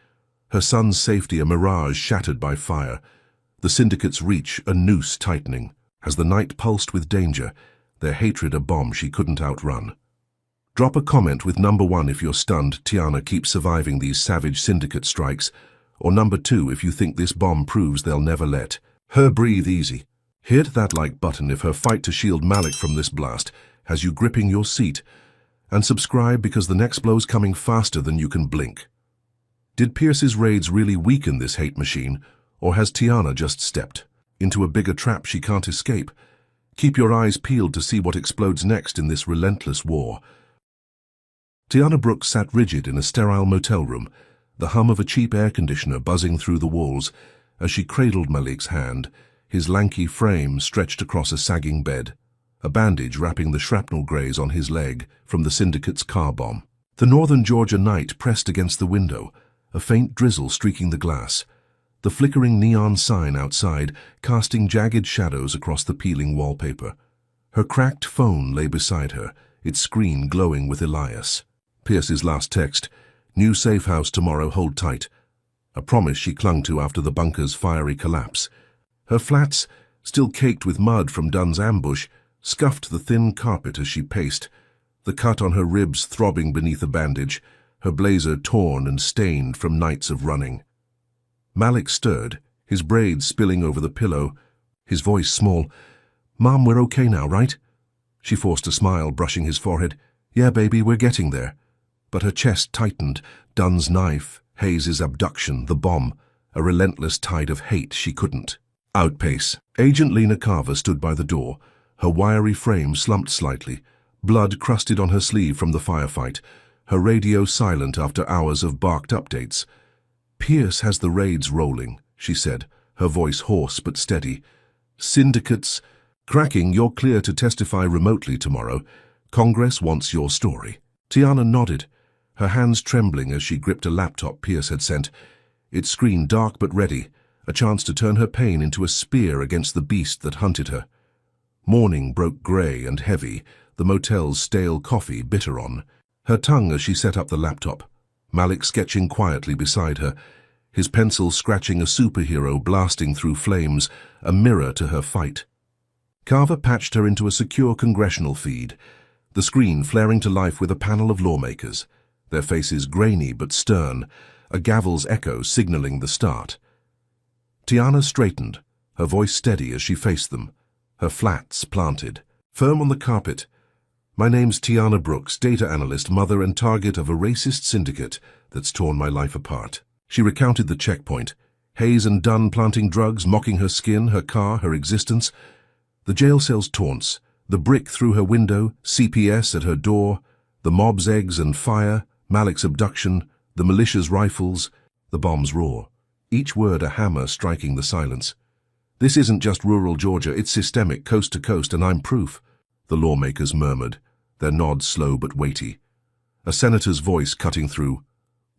Her son's safety a mirage shattered by fire. The syndicate's reach a noose tightening. As the night pulsed with danger, their hatred a bomb she couldn't outrun. Drop a comment with number 1 if you're stunned Tiana keeps surviving these savage syndicate strikes, or number 2 if you think this bomb proves they'll never let her breathe easy. Hit that like button if her fight to shield Malik from this blast has you gripping your seat, and subscribe because the next blow's coming faster than you can blink. Did Pierce's raids really weaken this hate machine, or has Tiana just stepped into a bigger trap she can't escape? Keep your eyes peeled to see what explodes next in this relentless war. Tiana Brooks sat rigid in a sterile motel room, the hum of a cheap air conditioner buzzing through the walls as she cradled Malik's hand, his lanky frame stretched across a sagging bed, a bandage wrapping the shrapnel graze on his leg from the syndicate's car bomb. The northern Georgia night pressed against the window, a faint drizzle streaking the glass, the flickering neon sign outside casting jagged shadows across the peeling wallpaper. Her cracked phone lay beside her, its screen glowing with Elias. Pierce's last text, "New safe house tomorrow, hold tight." A promise she clung to after the bunker's fiery collapse. Her flats, still caked with mud from Dunn's ambush, scuffed the thin carpet as she paced, the cut on her ribs throbbing beneath a bandage, her blazer torn and stained from nights of running. Malik stirred, his braids spilling over the pillow, his voice small. "Mom, we're okay now, right?" She forced a smile, brushing his forehead. "Yeah, baby, we're getting there." But her chest tightened, Dunn's knife, Hayes's abduction, the bomb, a relentless tide of hate she couldn't outpace. Agent Lena Carver stood by the door, her wiry frame slumped slightly, blood crusted on her sleeve from the firefight, her radio silent after hours of barked updates. "Pierce has the raids rolling," she said, her voice hoarse but steady. "Syndicates cracking, you're clear to testify remotely tomorrow. Congress wants your story." Tiana nodded, her hands trembling as she gripped a laptop Pierce had sent, its screen dark but ready, a chance to turn her pain into a spear against the beast that hunted her. Morning broke grey and heavy, the motel's stale coffee bitter on. Her tongue as she set up the laptop, Malik sketching quietly beside her, his pencil scratching a superhero blasting through flames, a mirror to her fight. Carver patched her into a secure congressional feed, the screen flaring to life with a panel of lawmakers, their faces grainy but stern, a gavel's echo signaling the start. Tiana straightened, her voice steady as she faced them, her flats planted, firm on the carpet. "My name's Tiana Brooks, data analyst, mother and target of a racist syndicate that's torn my life apart." She recounted the checkpoint, Hayes and Dunn planting drugs, mocking her skin, her car, her existence. The jail cell's taunts, the brick through her window, CPS at her door, the mob's eggs and fire, Malik's abduction, the militia's rifles, the bomb's roar. Each word a hammer striking the silence. "This isn't just rural Georgia, it's systemic, coast to coast, and I'm proof," the lawmakers murmured, their nods slow but weighty. A senator's voice cutting through.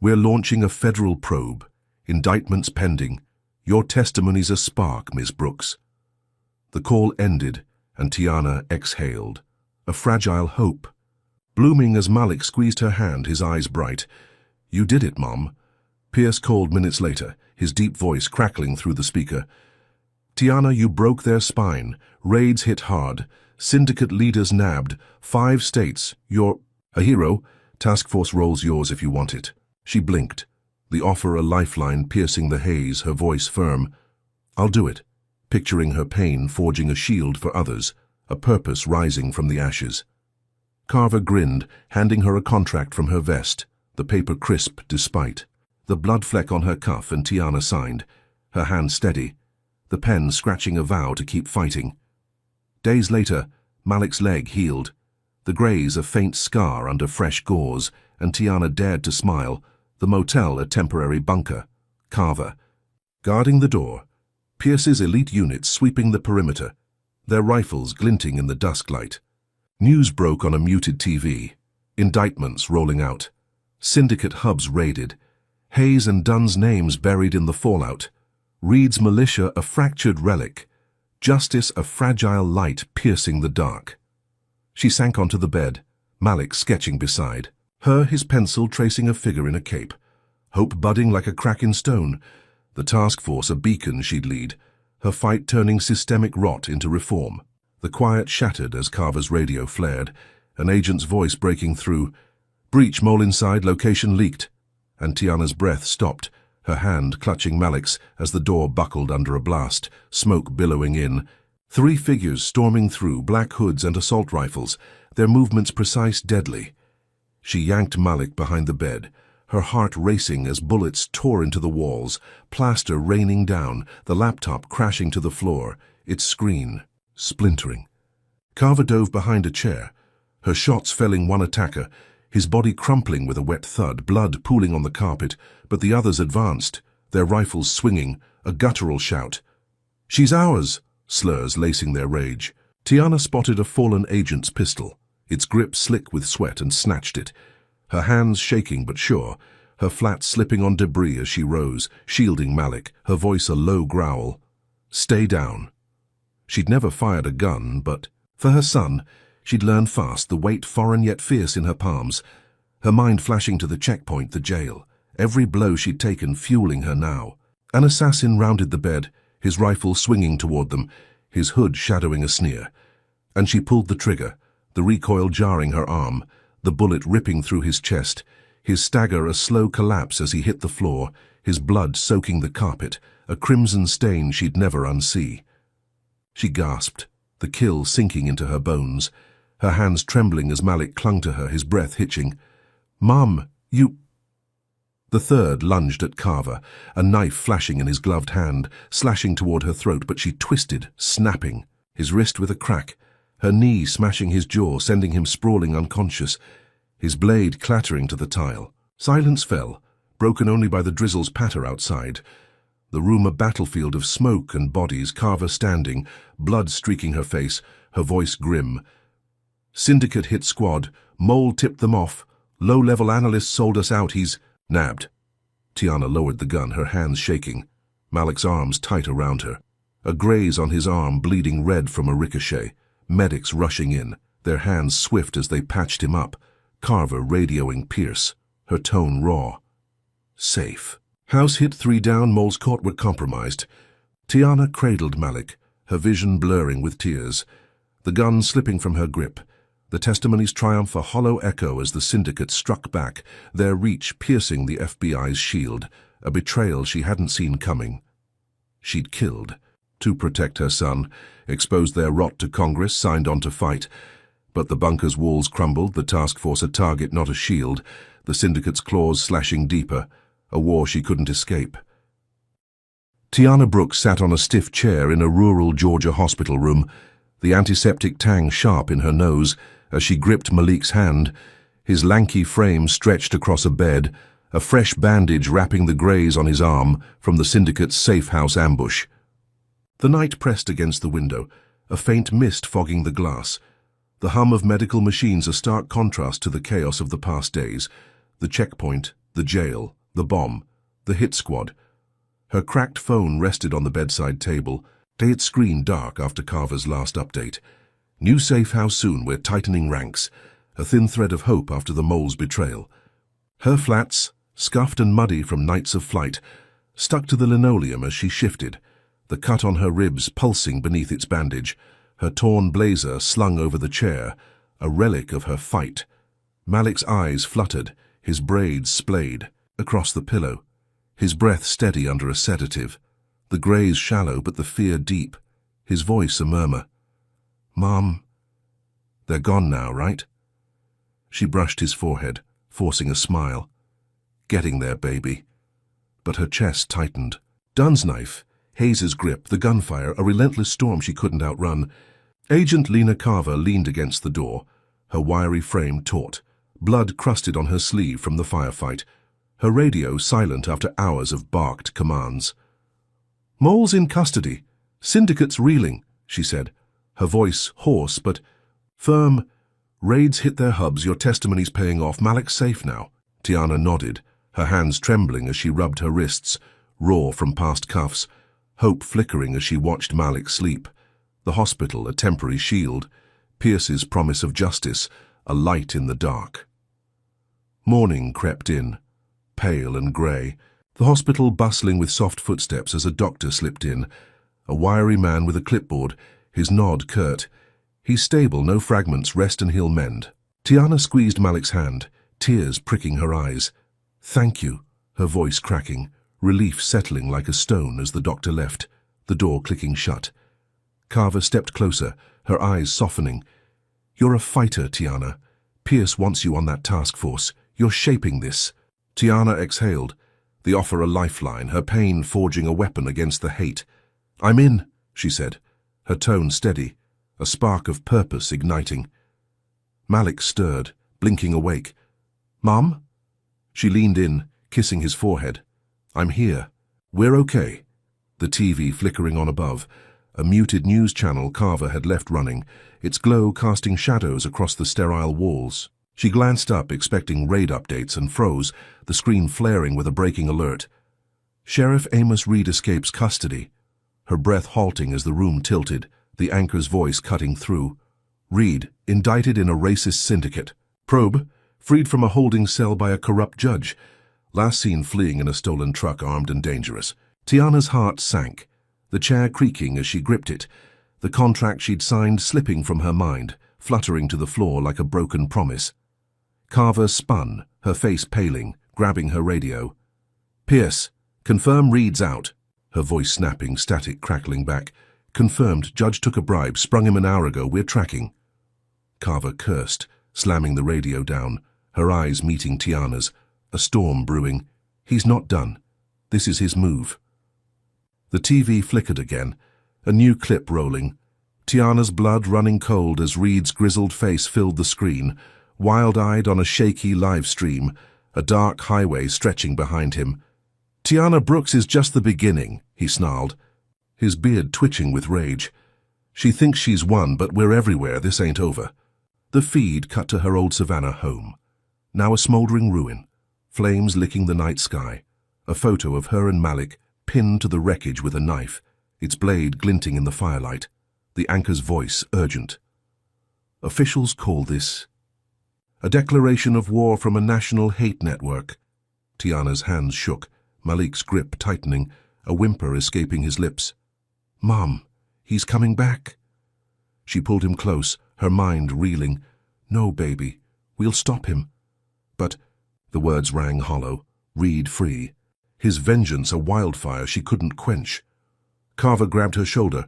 "We're launching a federal probe. Indictments pending. Your testimony's a spark, Ms. Brooks." The call ended, and Tiana exhaled. A fragile hope. blooming as Malik squeezed her hand, his eyes bright. "You did it, Mom," Pierce called minutes later, his deep voice crackling through the speaker. "Tiana, you broke their spine. Raids hit hard. Syndicate leaders nabbed. 5 states. You're a hero. Task force role's yours if you want it." She blinked, the offer a lifeline piercing the haze, her voice firm. "I'll do it," picturing her pain forging a shield for others, a purpose rising from the ashes. Carver grinned, handing her a contract from her vest, the paper crisp despite. The blood fleck on her cuff, and Tiana signed, her hand steady, the pen scratching a vow to keep fighting. Days later, Malik's leg healed, the graze a faint scar under fresh gauze, and Tiana dared to smile, the motel a temporary bunker. Carver, guarding the door, Pierce's elite units sweeping the perimeter, their rifles glinting in the dusk light. News broke on a muted TV, indictments rolling out, syndicate hubs raided, Hayes and Dunn's names buried in the fallout, Reed's militia a fractured relic, justice a fragile light piercing the dark. She sank onto the bed, Malik sketching beside, her his pencil tracing a figure in a cape, hope budding like a crack in stone, the task force a beacon she'd lead, her fight turning systemic rot into reform. The quiet shattered as Carver's radio flared, an agent's voice breaking through. "Breach, mole inside, location leaked." And Tiana's breath stopped, her hand clutching Malik's as the door buckled under a blast, smoke billowing in. 3 figures storming through, black hoods and assault rifles, their movements precise, deadly. She yanked Malik behind the bed, her heart racing as bullets tore into the walls, plaster raining down, the laptop crashing to the floor, its screen splintering. Carver dove behind a chair, her shots felling one attacker, his body crumpling with a wet thud, blood pooling on the carpet, but the others advanced, their rifles swinging, a guttural shout. "She's ours!" slurs lacing their rage. Tiana spotted a fallen agent's pistol, its grip slick with sweat, and snatched it, her hands shaking but sure, her flat slipping on debris as she rose, shielding Malik, her voice a low growl. "Stay down." She'd never fired a gun, but for her son, she'd learned fast, the weight foreign yet fierce in her palms, her mind flashing to the checkpoint, the jail, every blow she'd taken fueling her now. An assassin rounded the bed, his rifle swinging toward them, his hood shadowing a sneer. And she pulled the trigger, the recoil jarring her arm, the bullet ripping through his chest, his stagger a slow collapse as he hit the floor, his blood soaking the carpet, a crimson stain she'd never unsee. She gasped, the kill sinking into her bones, her hands trembling as Malik clung to her, his breath hitching. "Mom, you—" The third lunged at Carver, a knife flashing in his gloved hand, slashing toward her throat, but she twisted, snapping, his wrist with a crack, her knee smashing his jaw, sending him sprawling unconscious, his blade clattering to the tile. Silence fell, broken only by the drizzle's patter outside. The room a battlefield of smoke and bodies, Carver standing, blood streaking her face, her voice grim. "Syndicate hit squad, Mole tipped them off, low-level analyst sold us out, he's nabbed." Tiana lowered the gun, her hands shaking, Malik's arms tight around her. A graze on his arm bleeding red from a ricochet, medics rushing in, their hands swift as they patched him up, Carver radioing Pierce, her tone raw. "Safe." House hit 3 down, Mole's court were compromised. Tiana cradled Malik, her vision blurring with tears, the gun slipping from her grip, the testimony's triumph a hollow echo as the syndicate struck back, their reach piercing the FBI's shield, a betrayal she hadn't seen coming. She'd killed, to protect her son, exposed their rot to Congress, signed on to fight. But the bunker's walls crumbled, the task force a target, not a shield, the syndicate's claws slashing deeper, a war she couldn't escape. Tiana Brooks sat on a stiff chair in a rural Georgia hospital room, the antiseptic tang sharp in her nose as she gripped Malik's hand, his lanky frame stretched across a bed, a fresh bandage wrapping the graze on his arm from the syndicate's safe house ambush. The night pressed against the window, a faint mist fogging the glass, the hum of medical machines a stark contrast to the chaos of the past days, the checkpoint, the jail, the bomb, the hit squad. Her cracked phone rested on the bedside table, its screen dark after Carver's last update. "New safe house soon, we're tightening ranks." a thin thread of hope after the mole's betrayal. Her flats, scuffed and muddy from nights of flight, stuck to the linoleum as she shifted, the cut on her ribs pulsing beneath its bandage, her torn blazer slung over the chair, a relic of her fight. Malik's eyes fluttered, his braids splayed, across the pillow, his breath steady under a sedative, the graze shallow but the fear deep, his voice a murmur. "Mom, they're gone now, right?" She brushed his forehead, forcing a smile. "Getting there, baby." But her chest tightened. Dunn's knife, Hayes's grip, the gunfire, a relentless storm she couldn't outrun. Agent Lena Carver leaned against the door, her wiry frame taut, blood crusted on her sleeve from the firefight, her radio silent after hours of barked commands. "Mole's in custody. Syndicate's reeling," she said, her voice hoarse but firm. "Raids hit their hubs, your testimony's paying off. Malik's safe now." Tiana nodded, her hands trembling as she rubbed her wrists, raw from past cuffs, hope flickering as she watched Malik sleep. The hospital, a temporary shield, Pierce's promise of justice, a light in the dark. Morning crept in, pale and grey, the hospital bustling with soft footsteps as a doctor slipped in, a wiry man with a clipboard, his nod curt. "He's stable, no fragments, rest and he'll mend." Tiana squeezed Malik's hand, tears pricking her eyes. "Thank you," her voice cracking, relief settling like a stone as the doctor left, the door clicking shut. Carver stepped closer, her eyes softening. "You're a fighter, Tiana. Pierce wants you on that task force. You're shaping this." Tiana exhaled, the offer a lifeline, her pain forging a weapon against the hate. "I'm in," she said, her tone steady, a spark of purpose igniting. Malik stirred, blinking awake. "Mom?" She leaned in, kissing his forehead. "I'm here. We're okay." The TV flickering on above, a muted news channel Carver had left running, its glow casting shadows across the sterile walls. She glanced up, expecting raid updates, and froze, the screen flaring with a breaking alert. "Sheriff Amos Reed escapes custody." Her breath halting as the room tilted, the anchor's voice cutting through. "Reed, indicted in a racist syndicate. Probe, freed from a holding cell by a corrupt judge. Last seen fleeing in a stolen truck, armed and dangerous." Tiana's heart sank, the chair creaking as she gripped it, the contract she'd signed slipping from her mind, fluttering to the floor like a broken promise. Carver spun, her face paling, grabbing her radio. "Pierce, confirm Reed's out." Her voice snapping, static crackling back. "Confirmed, judge took a bribe, sprung him an hour ago, we're tracking." Carver cursed, slamming the radio down, her eyes meeting Tiana's, a storm brewing. "He's not done. This is his move." The TV flickered again, a new clip rolling. Tiana's blood running cold as Reed's grizzled face filled the screen, wild-eyed on a shaky live stream, a dark highway stretching behind him. "Tiana Brooks is just the beginning," he snarled, his beard twitching with rage. "She thinks she's won, but we're everywhere, this ain't over." The feed cut to her old Savannah home, now a smouldering ruin, flames licking the night sky, a photo of her and Malik pinned to the wreckage with a knife, its blade glinting in the firelight, the anchor's voice urgent. "Officials call this a declaration of war from a national hate network." Tiana's hands shook, Malik's grip tightening, a whimper escaping his lips. "Mom, he's coming back." She pulled him close, her mind reeling. "No, baby, we'll stop him." But the words rang hollow. Reed free. His vengeance a wildfire she couldn't quench. Carver grabbed her shoulder.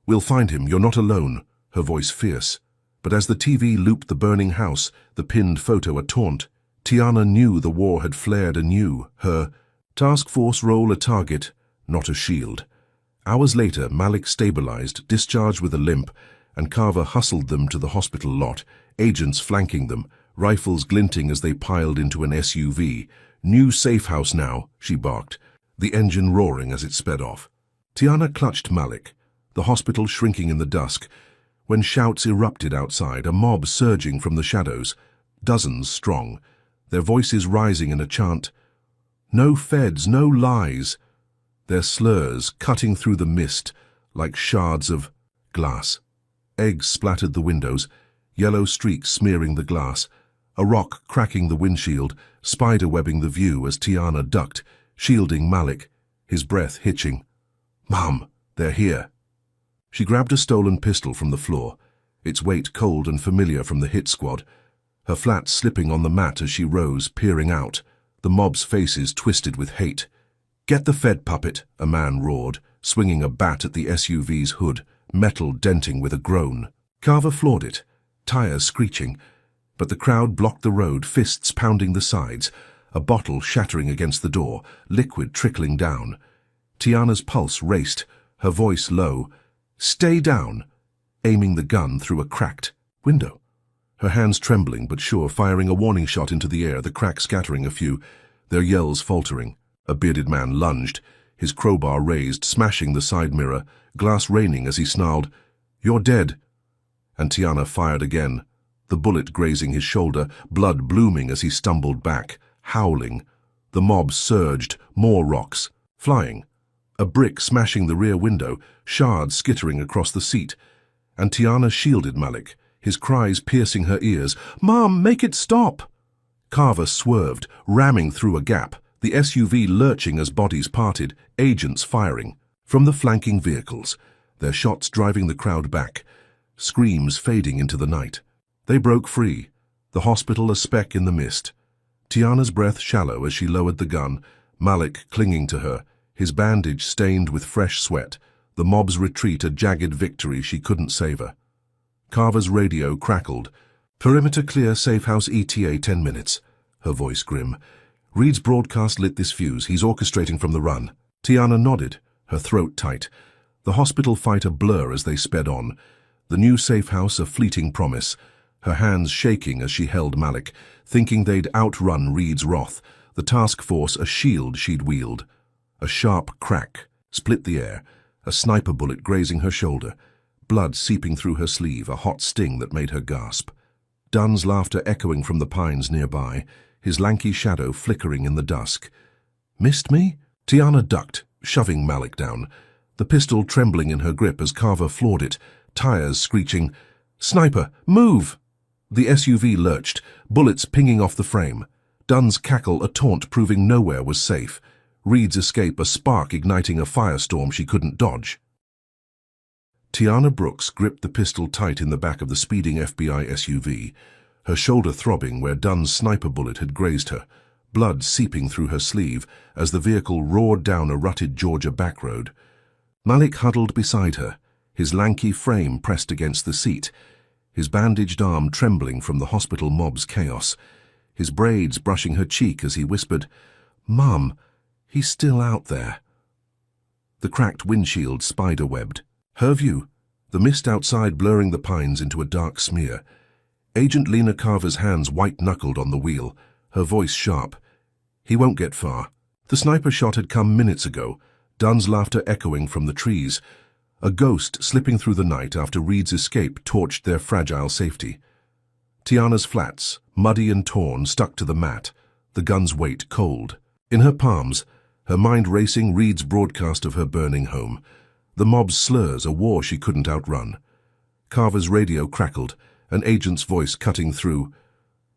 "We'll find him, you're not alone," her voice fierce. But as the TV looped the burning house, the pinned photo a taunt, Tiana knew the war had flared anew, her task force role a target, not a shield. Hours later, Malik stabilized, discharged with a limp, and Carver hustled them to the hospital lot, agents flanking them, rifles glinting as they piled into an SUV. "New safe house now," she barked, the engine roaring as it sped off. Tiana clutched Malik, the hospital shrinking in the dusk, when shouts erupted outside, a mob surging from the shadows, dozens strong, their voices rising in a chant. "No feds, no lies," their slurs cutting through the mist like shards of glass. Eggs splattered the windows, yellow streaks smearing the glass, a rock cracking the windshield, spiderwebbing the view as Tiana ducked, shielding Malik, his breath hitching. "Mom, they're here." She grabbed a stolen pistol from the floor, its weight cold and familiar from the hit squad, her flat slipping on the mat as she rose, peering out, the mob's faces twisted with hate. "Get the Fed puppet," a man roared, swinging a bat at the SUV's hood, metal denting with a groan. Carver floored it, tires screeching, but the crowd blocked the road, fists pounding the sides, a bottle shattering against the door, liquid trickling down. Tiana's pulse raced, her voice low. "Stay down," aiming the gun through a cracked window. Her hands trembling but sure, firing a warning shot into the air, the crack scattering a few, their yells faltering. A bearded man lunged, his crowbar raised, smashing the side mirror, glass raining as he snarled, "You're dead." And Tiana fired again, the bullet grazing his shoulder, blood blooming as he stumbled back, howling. The mob surged, more rocks, flying. A brick smashing the rear window, shards skittering across the seat. And Tiana shielded Malik, his cries piercing her ears. "Mom, make it stop!" Carver swerved, ramming through a gap, the SUV lurching as bodies parted, agents firing. From the flanking vehicles, their shots driving the crowd back, screams fading into the night. They broke free, the hospital a speck in the mist. Tiana's breath shallow as she lowered the gun, Malik clinging to her, his bandage stained with fresh sweat, the mob's retreat a jagged victory she couldn't savor. Carver's radio crackled. "Perimeter clear, safe house ETA 10 minutes. Her voice grim. "Reed's broadcast lit this fuse. He's orchestrating from the run." Tiana nodded, her throat tight. The hospital fight a blur as they sped on. The new safe house a fleeting promise, her hands shaking as she held Malik, thinking they'd outrun Reed's wrath, the task force a shield she'd wield. A sharp crack split the air, a sniper bullet grazing her shoulder, blood seeping through her sleeve, a hot sting that made her gasp. Dunn's laughter echoing from the pines nearby, his lanky shadow flickering in the dusk. "Missed me?" Tiana ducked, shoving Malik down, the pistol trembling in her grip as Carver floored it, tires screeching. "Sniper, move!" The SUV lurched, bullets pinging off the frame. Dunn's cackle a taunt proving nowhere was safe. Reed's escape a spark igniting a firestorm she couldn't dodge. Tiana Brooks gripped the pistol tight in the back of the speeding FBI SUV, her shoulder throbbing where Dunn's sniper bullet had grazed her, blood seeping through her sleeve as the vehicle roared down a rutted Georgia backroad. Malik huddled beside her, his lanky frame pressed against the seat, his bandaged arm trembling from the hospital mob's chaos, his braids brushing her cheek as he whispered, "Mom, he's still out there." The cracked windshield spider-webbed. Her view, the mist outside blurring the pines into a dark smear. Agent Lena Carver's hands white-knuckled on the wheel, her voice sharp. "He won't get far." The sniper shot had come minutes ago, Dunn's laughter echoing from the trees. A ghost slipping through the night after Reed's escape torched their fragile safety. Tiana's flats, muddy and torn, stuck to the mat, the gun's weight cold. In her palms, her mind racing Reed's broadcast of her burning home. The mob's slurs, a war she couldn't outrun. Carver's radio crackled, an agent's voice cutting through.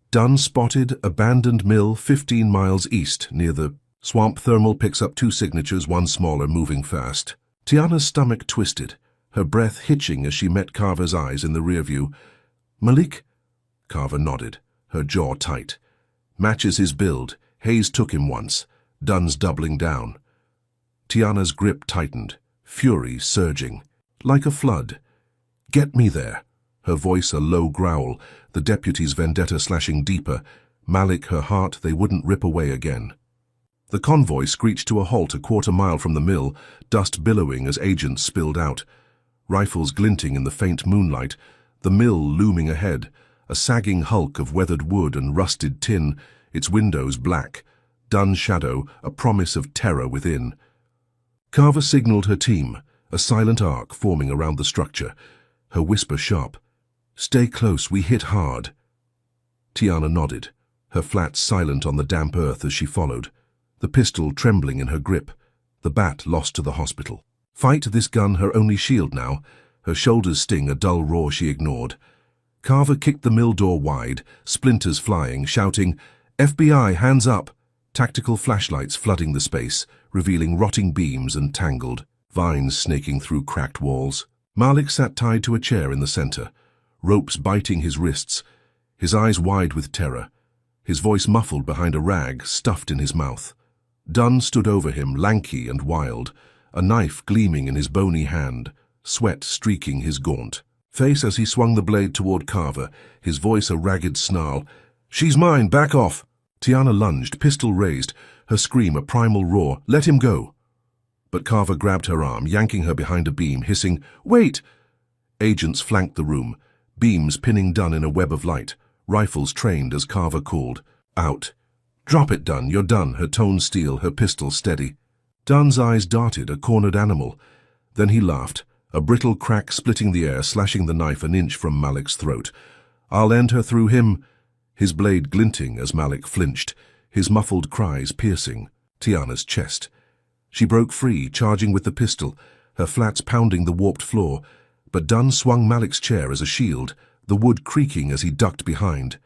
"Dunn spotted, abandoned mill 15 miles east, near the swamp. Thermal picks up 2 signatures, one smaller, moving fast." Tiana's stomach twisted, her breath hitching as she met Carver's eyes in the rear view. "Malik?" Carver nodded, her jaw tight. "Matches his build. Hayes took him once. Dunn's doubling down." Tiana's grip tightened, fury surging. Like a flood. "Get me there." Her voice a low growl, the deputy's vendetta slashing deeper. Malik, her heart, they wouldn't rip away again. The convoy screeched to a halt a quarter-mile from the mill, dust billowing as agents spilled out. Rifles glinting in the faint moonlight, the mill looming ahead, a sagging hulk of weathered wood and rusted tin, its windows black. Dunn's shadow, a promise of terror within. Carver signaled her team, a silent arc forming around the structure, her whisper sharp. "Stay close, we hit hard." Tiana nodded, her flat silent on the damp earth as she followed, the pistol trembling in her grip, the bat lost to the hospital. Fight this gun her only shield now, her shoulders sting a dull roar she ignored. Carver kicked the mill door wide, splinters flying, shouting, "FBI, hands up!" Tactical flashlights flooding the space, revealing rotting beams and tangled vines snaking through cracked walls. Malik sat tied to a chair in the center, ropes biting his wrists, his eyes wide with terror, his voice muffled behind a rag stuffed in his mouth. Dunn stood over him, lanky and wild, a knife gleaming in his bony hand, sweat streaking his gaunt face as he swung the blade toward Carver, his voice a ragged snarl. "She's mine, back off!" Tiana lunged, pistol raised, her scream a primal roar, "Let him go!" But Carver grabbed her arm, yanking her behind a beam, hissing, "Wait!" Agents flanked the room, beams pinning Dunn in a web of light, rifles trained as Carver called, "Out!" "Drop it, Dunn, you're done," her tone steel, her pistol steady. Dunn's eyes darted, a cornered animal. Then he laughed, a brittle crack splitting the air, slashing the knife an inch from Malik's throat. "I'll end her through him," his blade glinting as Malik flinched, his muffled cries piercing Tiana's chest. She broke free, charging with the pistol, her flats pounding the warped floor, but Dunn swung Malik's chair as a shield, the wood creaking as he ducked behind.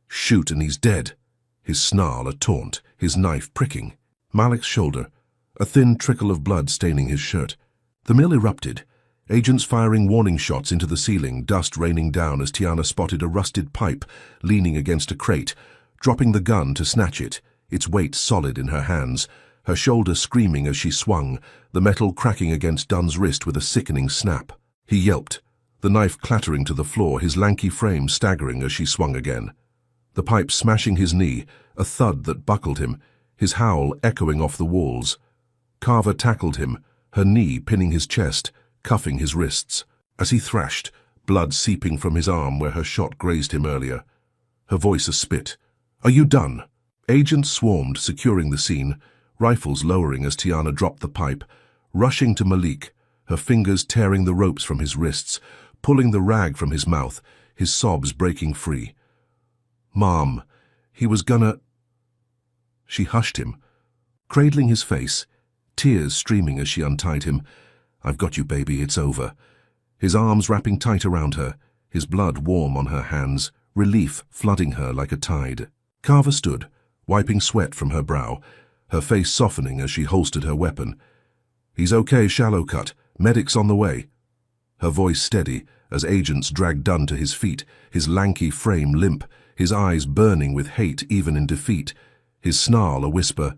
"Shoot and he's dead." His snarl a taunt, his knife pricking Malik's shoulder, a thin trickle of blood staining his shirt. The mill erupted, agents firing warning shots into the ceiling, dust raining down as Tiana spotted a rusted pipe leaning against a crate, dropping the gun to snatch it, its weight solid in her hands, her shoulder screaming as she swung, the metal cracking against Dunn's wrist with a sickening snap. He yelped, the knife clattering to the floor, his lanky frame staggering as she swung again. The pipe smashing his knee, a thud that buckled him, his howl echoing off the walls. Carver tackled him, her knee pinning his chest, cuffing his wrists. As he thrashed, blood seeping from his arm where her shot grazed him earlier. Her voice a spit. "Are you done?" Agents swarmed, securing the scene, rifles lowering as Tiana dropped the pipe, rushing to Malik, her fingers tearing the ropes from his wrists, pulling the rag from his mouth, his sobs breaking free. "Mom, he was gonna—" She hushed him, cradling his face, tears streaming as she untied him. "I've got you, baby, it's over." His arms wrapping tight around her, his blood warm on her hands, relief flooding her like a tide. Carver stood, wiping sweat from her brow, her face softening as she holstered her weapon. "He's okay, shallow cut. Medics on the way." Her voice steady as agents dragged Dunn to his feet, his lanky frame limp, his eyes burning with hate even in defeat, his snarl a whisper,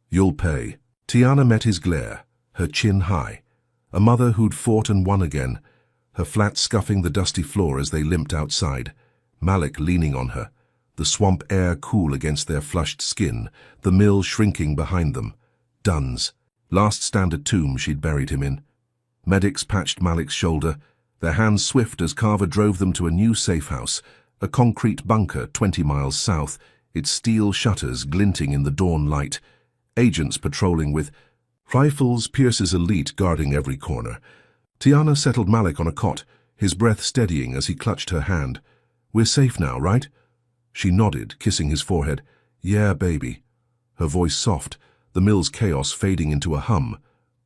"You'll pay." Tiana met his glare, her chin high, a mother who'd fought and won again, her flat scuffing the dusty floor as they limped outside, Malik leaning on her, the swamp air cool against their flushed skin, the mill shrinking behind them. Dunn's last standard tomb she'd buried him in. Medics patched Malik's shoulder, their hands swift as Carver drove them to a new safe house, a concrete bunker 20 miles south, its steel shutters glinting in the dawn light, agents patrolling with rifles, Pierce's elite guarding every corner. Tiana settled Malik on a cot, his breath steadying as he clutched her hand. "We're safe now, right?" She nodded, kissing his forehead. "Yeah, baby." Her voice soft, the mill's chaos fading into a hum.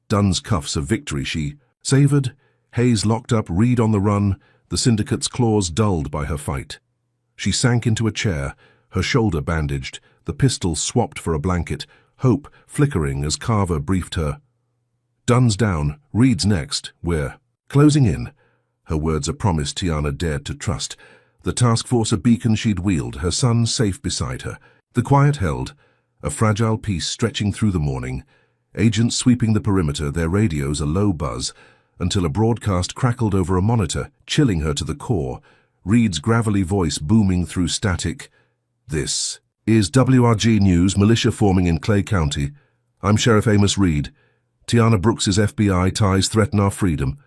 Dunn's cuffs of victory she savored, Hayes locked up, Reed on the run, the syndicate's claws dulled by her fight. She sank into a chair, her shoulder bandaged, the pistol swapped for a blanket, hope flickering as Carver briefed her. "Dunn's down, Reed's next, we're closing in." Her words a promise Tiana dared to trust. The task force a beacon she'd wield, her son safe beside her. The quiet held, a fragile peace stretching through the morning, agents sweeping the perimeter, their radios a low buzz, until a broadcast crackled over a monitor, chilling her to the core, Reed's gravelly voice booming through static. "This is WRG News, militia forming in Clay County. I'm Sheriff Amos Reed. Tiana Brooks's FBI ties threaten our freedom.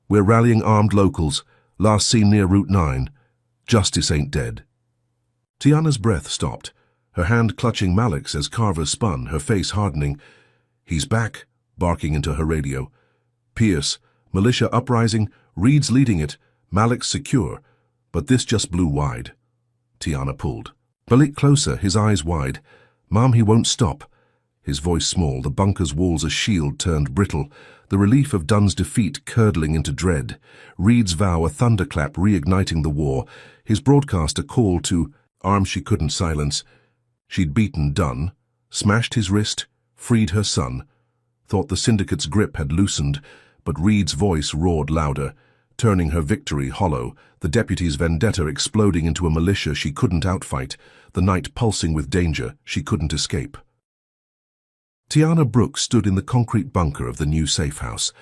We're rallying armed locals, last seen near Route 9. Justice ain't dead." Tiana's breath stopped, her hand clutching Malik's as Carver spun, her face hardening. "He's back," barking into her radio. "Pierce, militia uprising, Reed's leading it, Malik's secure, but this just blew wide." Tiana pulled. Malik closer, his eyes wide. "Mom, he won't stop." his voice small, the bunker's walls a shield turned brittle, the relief of Dunn's defeat curdling into dread, Reed's vow a thunderclap reigniting the war, his broadcast a call to arms she couldn't silence. She'd beaten Dunn, smashed his wrist, freed her son, thought the syndicate's grip had loosened, but Reed's voice roared louder, turning her victory hollow, the deputy's vendetta exploding into a militia she couldn't outfight, the night pulsing with danger she couldn't escape. Tiana Brooks stood in the concrete bunker of the new safe house,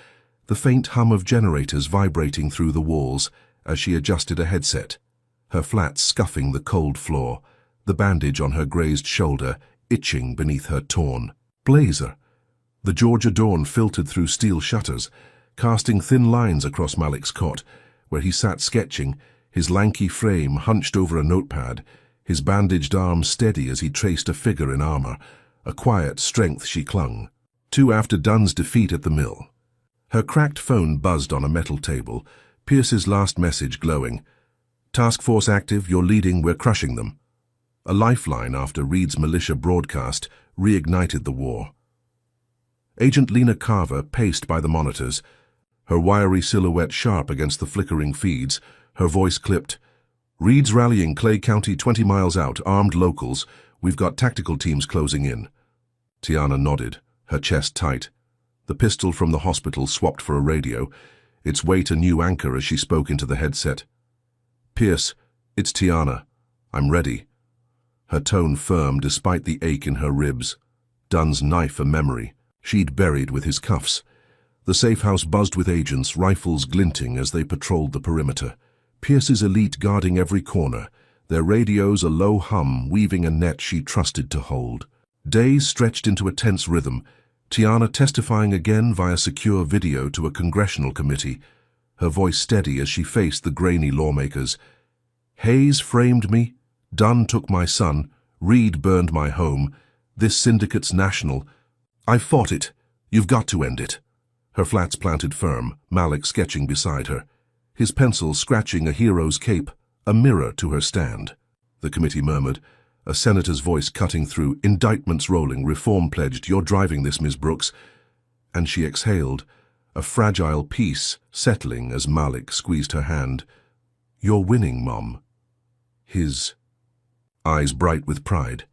the faint hum of generators vibrating through the walls as she adjusted a headset, her flat scuffing the cold floor, the bandage on her grazed shoulder itching beneath her torn blazer. The Georgia dawn filtered through steel shutters, casting thin lines across Malik's cot, where he sat sketching, his lanky frame hunched over a notepad, his bandaged arm steady as he traced a figure in armor, a quiet strength she clung to after Dunn's defeat at the mill. Her cracked phone buzzed on a metal table, Pierce's last message glowing. "Task force active, you're leading, we're crushing them." A lifeline after Reed's militia broadcast reignited the war. Agent Lena Carver paced by the monitors, her wiry silhouette sharp against the flickering feeds, her voice clipped. "Reed's rallying Clay County 20 miles out, armed locals. We've got tactical teams closing in." Tiana nodded, her chest tight. The pistol from the hospital swapped for a radio, its weight a new anchor as she spoke into the headset. "Pierce, it's Tiana. I'm ready." Her tone firm despite the ache in her ribs. Dunn's knife a memory, she'd buried with his cuffs. The safe house buzzed with agents, rifles glinting as they patrolled the perimeter. Pierce's elite guarding every corner, their radios a low hum weaving a net she trusted to hold. Days stretched into a tense rhythm, Tiana testifying again via secure video to a congressional committee, her voice steady as she faced the grainy lawmakers. "Hayes framed me, Dunn took my son, Reed burned my home. This syndicate's national. I fought it. You've got to end it." Her flats planted firm, Malik sketching beside her, his pencil scratching a hero's cape, a mirror to her stand. The committee murmured, a senator's voice cutting through, indictments rolling, reform pledged, "You're driving this, Ms. Brooks." And she exhaled, a fragile peace settling as Malik squeezed her hand. "You're winning, Mom." His eyes bright with pride.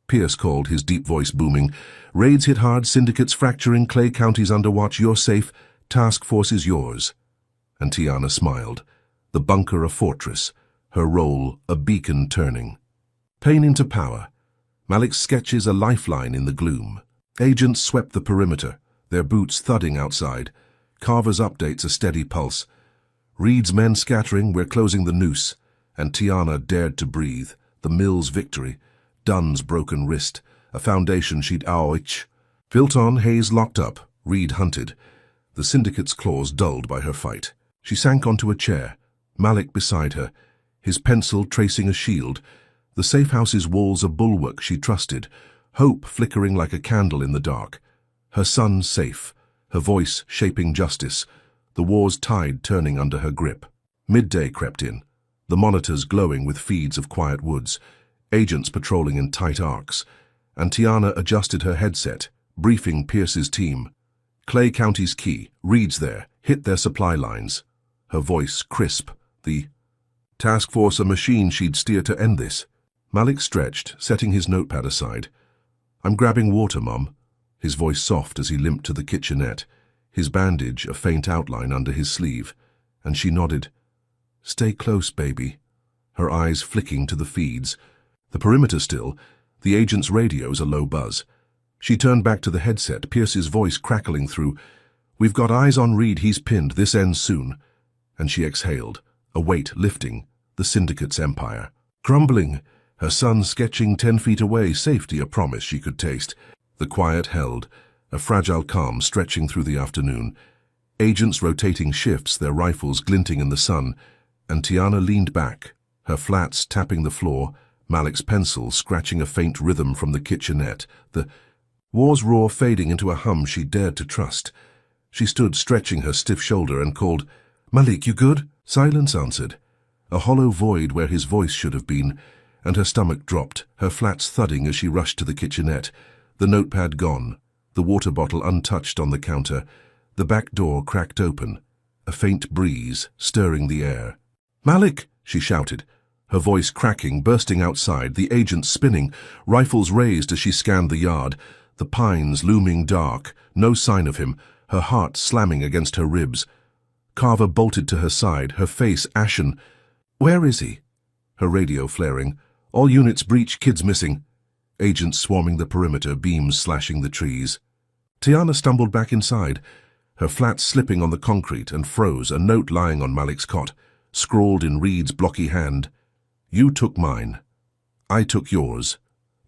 Pierce called, his deep voice booming. "Raids hit hard, syndicates fracturing, Clay County's under watch, you're safe, task force is yours." And Tiana smiled, the bunker a fortress, her role a beacon turning. Pain into power. Malik's sketches a lifeline in the gloom. Agents swept the perimeter, their boots thudding outside. Carver's updates a steady pulse. Reed's men scattering, we're closing the noose. And Tiana dared to breathe, the mill's victory. Dunn's broken wrist, a foundation she'd ouch. Built on, Hayes locked up, Reed hunted. The syndicate's claws dulled by her fight. She sank onto a chair, Malik beside her, his pencil tracing a shield. The safe house's walls a bulwark she trusted, hope flickering like a candle in the dark. Her son safe, her voice shaping justice, the war's tide turning under her grip. Midday crept in, the monitors glowing with feeds of quiet woods, agents patrolling in tight arcs, and Tiana adjusted her headset, briefing Pierce's team. "Clay County's key, Reed's there, hit their supply lines." Her voice crisp, the task force a machine she'd steer to end this. Malik stretched, setting his notepad aside. "I'm grabbing water, Mom." His voice soft as he limped to the kitchenette, his bandage a faint outline under his sleeve, and she nodded. "Stay close, baby." Her eyes flicking to the feeds. The perimeter still, the agent's radios a low buzz. She turned back to the headset, Pierce's voice crackling through. "We've got eyes on Reed, he's pinned, this ends soon." And she exhaled, a weight lifting, the syndicate's empire. Crumbling, her son sketching 10 feet away, safety a promise she could taste. The quiet held, a fragile calm stretching through the afternoon. Agents rotating shifts, their rifles glinting in the sun, and Tiana leaned back, her flats tapping the floor, Malik's pencil scratching a faint rhythm from the kitchenette, the war's roar fading into a hum she dared to trust. She stood stretching her stiff shoulder and called, "Malik, you good?" Silence answered, a hollow void where his voice should have been, and her stomach dropped, her flats thudding as she rushed to the kitchenette. The notepad gone, the water bottle untouched on the counter, the back door cracked open, a faint breeze stirring the air. "Malik!" she shouted, her voice cracking, bursting outside, the agent spinning, rifles raised as she scanned the yard, the pines looming dark, no sign of him, her heart slamming against her ribs. Carver bolted to her side, her face ashen. "Where is he?" Her radio flaring. "All units breach, kids missing." Agents swarming the perimeter, beams slashing the trees. Tiana stumbled back inside, her flat slipping on the concrete, and froze, a note lying on Malik's cot, scrawled in Reed's blocky hand. "You took mine. I took yours."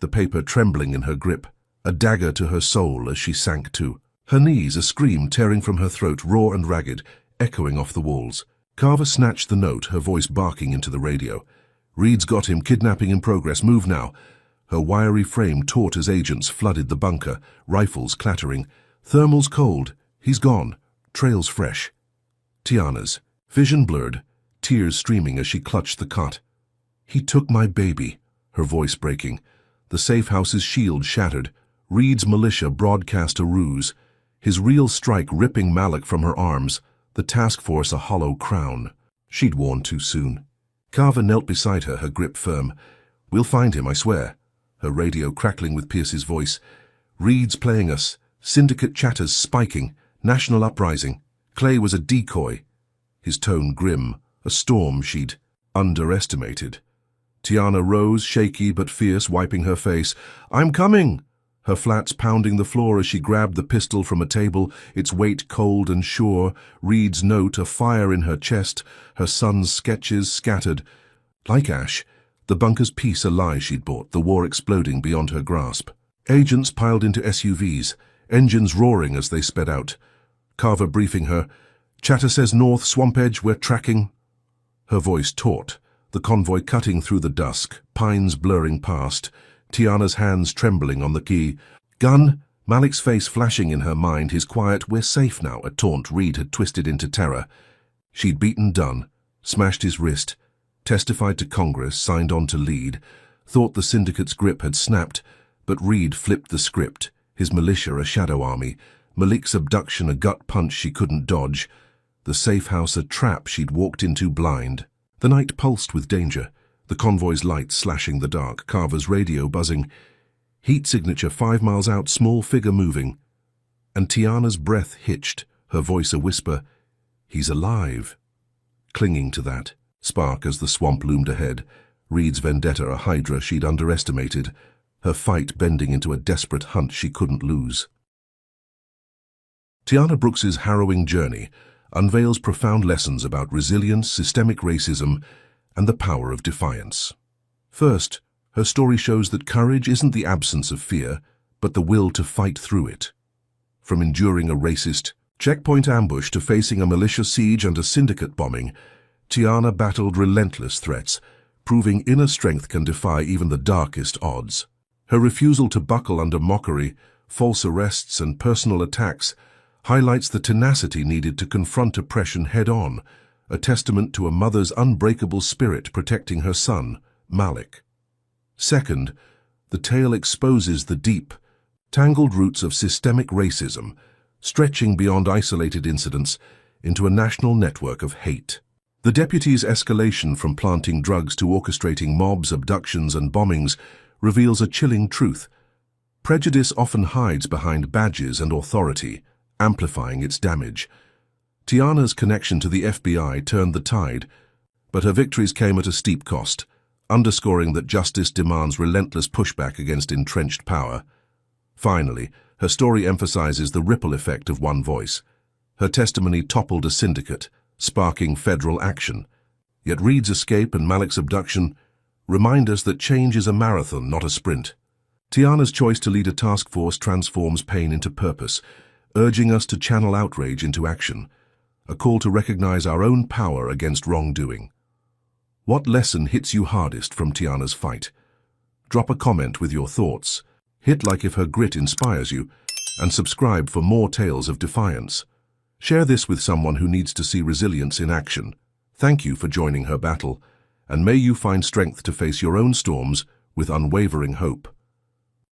The paper trembling in her grip, a dagger to her soul as she sank to. Her knees, a scream tearing from her throat, raw and ragged, echoing off the walls. Carver snatched the note, her voice barking into the radio. "Reed's got him, kidnapping in progress, move now." Her wiry frame taut as agents flooded the bunker, rifles clattering. "Thermal's cold. He's gone. Trails fresh." Tiana's vision blurred, tears streaming as she clutched the cot. "He took my baby," her voice breaking. The safe house's shield shattered. Reed's militia broadcast a ruse, his real strike ripping Malik from her arms, the task force a hollow crown. She'd worn too soon. Carver knelt beside her, her grip firm. "We'll find him, I swear." Her radio crackling with Pierce's voice. "Reed's playing us. Syndicate chatters spiking. National uprising. Clay was a decoy." His tone grim, a storm she'd underestimated. Tiana rose, shaky but fierce, wiping her face. "I'm coming!" Her flats pounding the floor as she grabbed the pistol from a table, its weight cold and sure, Reed's note a fire in her chest, her son's sketches scattered. Like ash, the bunker's peace a lie she'd bought, the war exploding beyond her grasp. Agents piled into SUVs, engines roaring as they sped out. Carver briefing her. "Chatter says north, swamp edge, we're tracking." Her voice taut, the convoy cutting through the dusk, pines blurring past, Tiana's hands trembling on the key. "Gun?" Malik's face flashing in her mind, his quiet, "We're safe now," a taunt Reed had twisted into terror. She'd beaten Dunn, smashed his wrist, testified to Congress, signed on to lead, thought the syndicate's grip had snapped, but Reed flipped the script, his militia a shadow army, Malik's abduction a gut punch she couldn't dodge, the safe house a trap she'd walked into blind. The night pulsed with danger, the convoy's lights slashing the dark, Carver's radio buzzing. Heat signature 5 miles out, small figure moving. And Tiana's breath hitched, her voice a whisper. "He's alive." Clinging to that, spark as the swamp loomed ahead, Reed's vendetta a hydra she'd underestimated, her fight bending into a desperate hunt she couldn't lose. Tiana Brooks's harrowing journey unveils profound lessons about resilience, systemic racism, and the power of defiance. First, her story shows that courage isn't the absence of fear, but the will to fight through it. From enduring a racist checkpoint ambush to facing a militia siege and a syndicate bombing, Tiana battled relentless threats, proving inner strength can defy even the darkest odds. Her refusal to buckle under mockery, false arrests, and personal attacks highlights the tenacity needed to confront oppression head-on, a testament to a mother's unbreakable spirit protecting her son, Malik. Second, the tale exposes the deep, tangled roots of systemic racism, stretching beyond isolated incidents into a national network of hate. The deputy's escalation from planting drugs to orchestrating mobs, abductions, and bombings reveals a chilling truth. Prejudice often hides behind badges and authority, amplifying its damage. Tiana's connection to the FBI turned the tide, but her victories came at a steep cost, underscoring that justice demands relentless pushback against entrenched power. Finally, her story emphasizes the ripple effect of one voice. Her testimony toppled a syndicate, sparking federal action. Yet Reed's escape and Malik's abduction remind us that change is a marathon, not a sprint. Tiana's choice to lead a task force transforms pain into purpose, urging us to channel outrage into action, a call to recognize our own power against wrongdoing. What lesson hits you hardest from Tiana's fight? Drop a comment with your thoughts, hit like if her grit inspires you, and subscribe for more tales of defiance. Share this with someone who needs to see resilience in action. Thank you for joining her battle, and may you find strength to face your own storms with unwavering hope.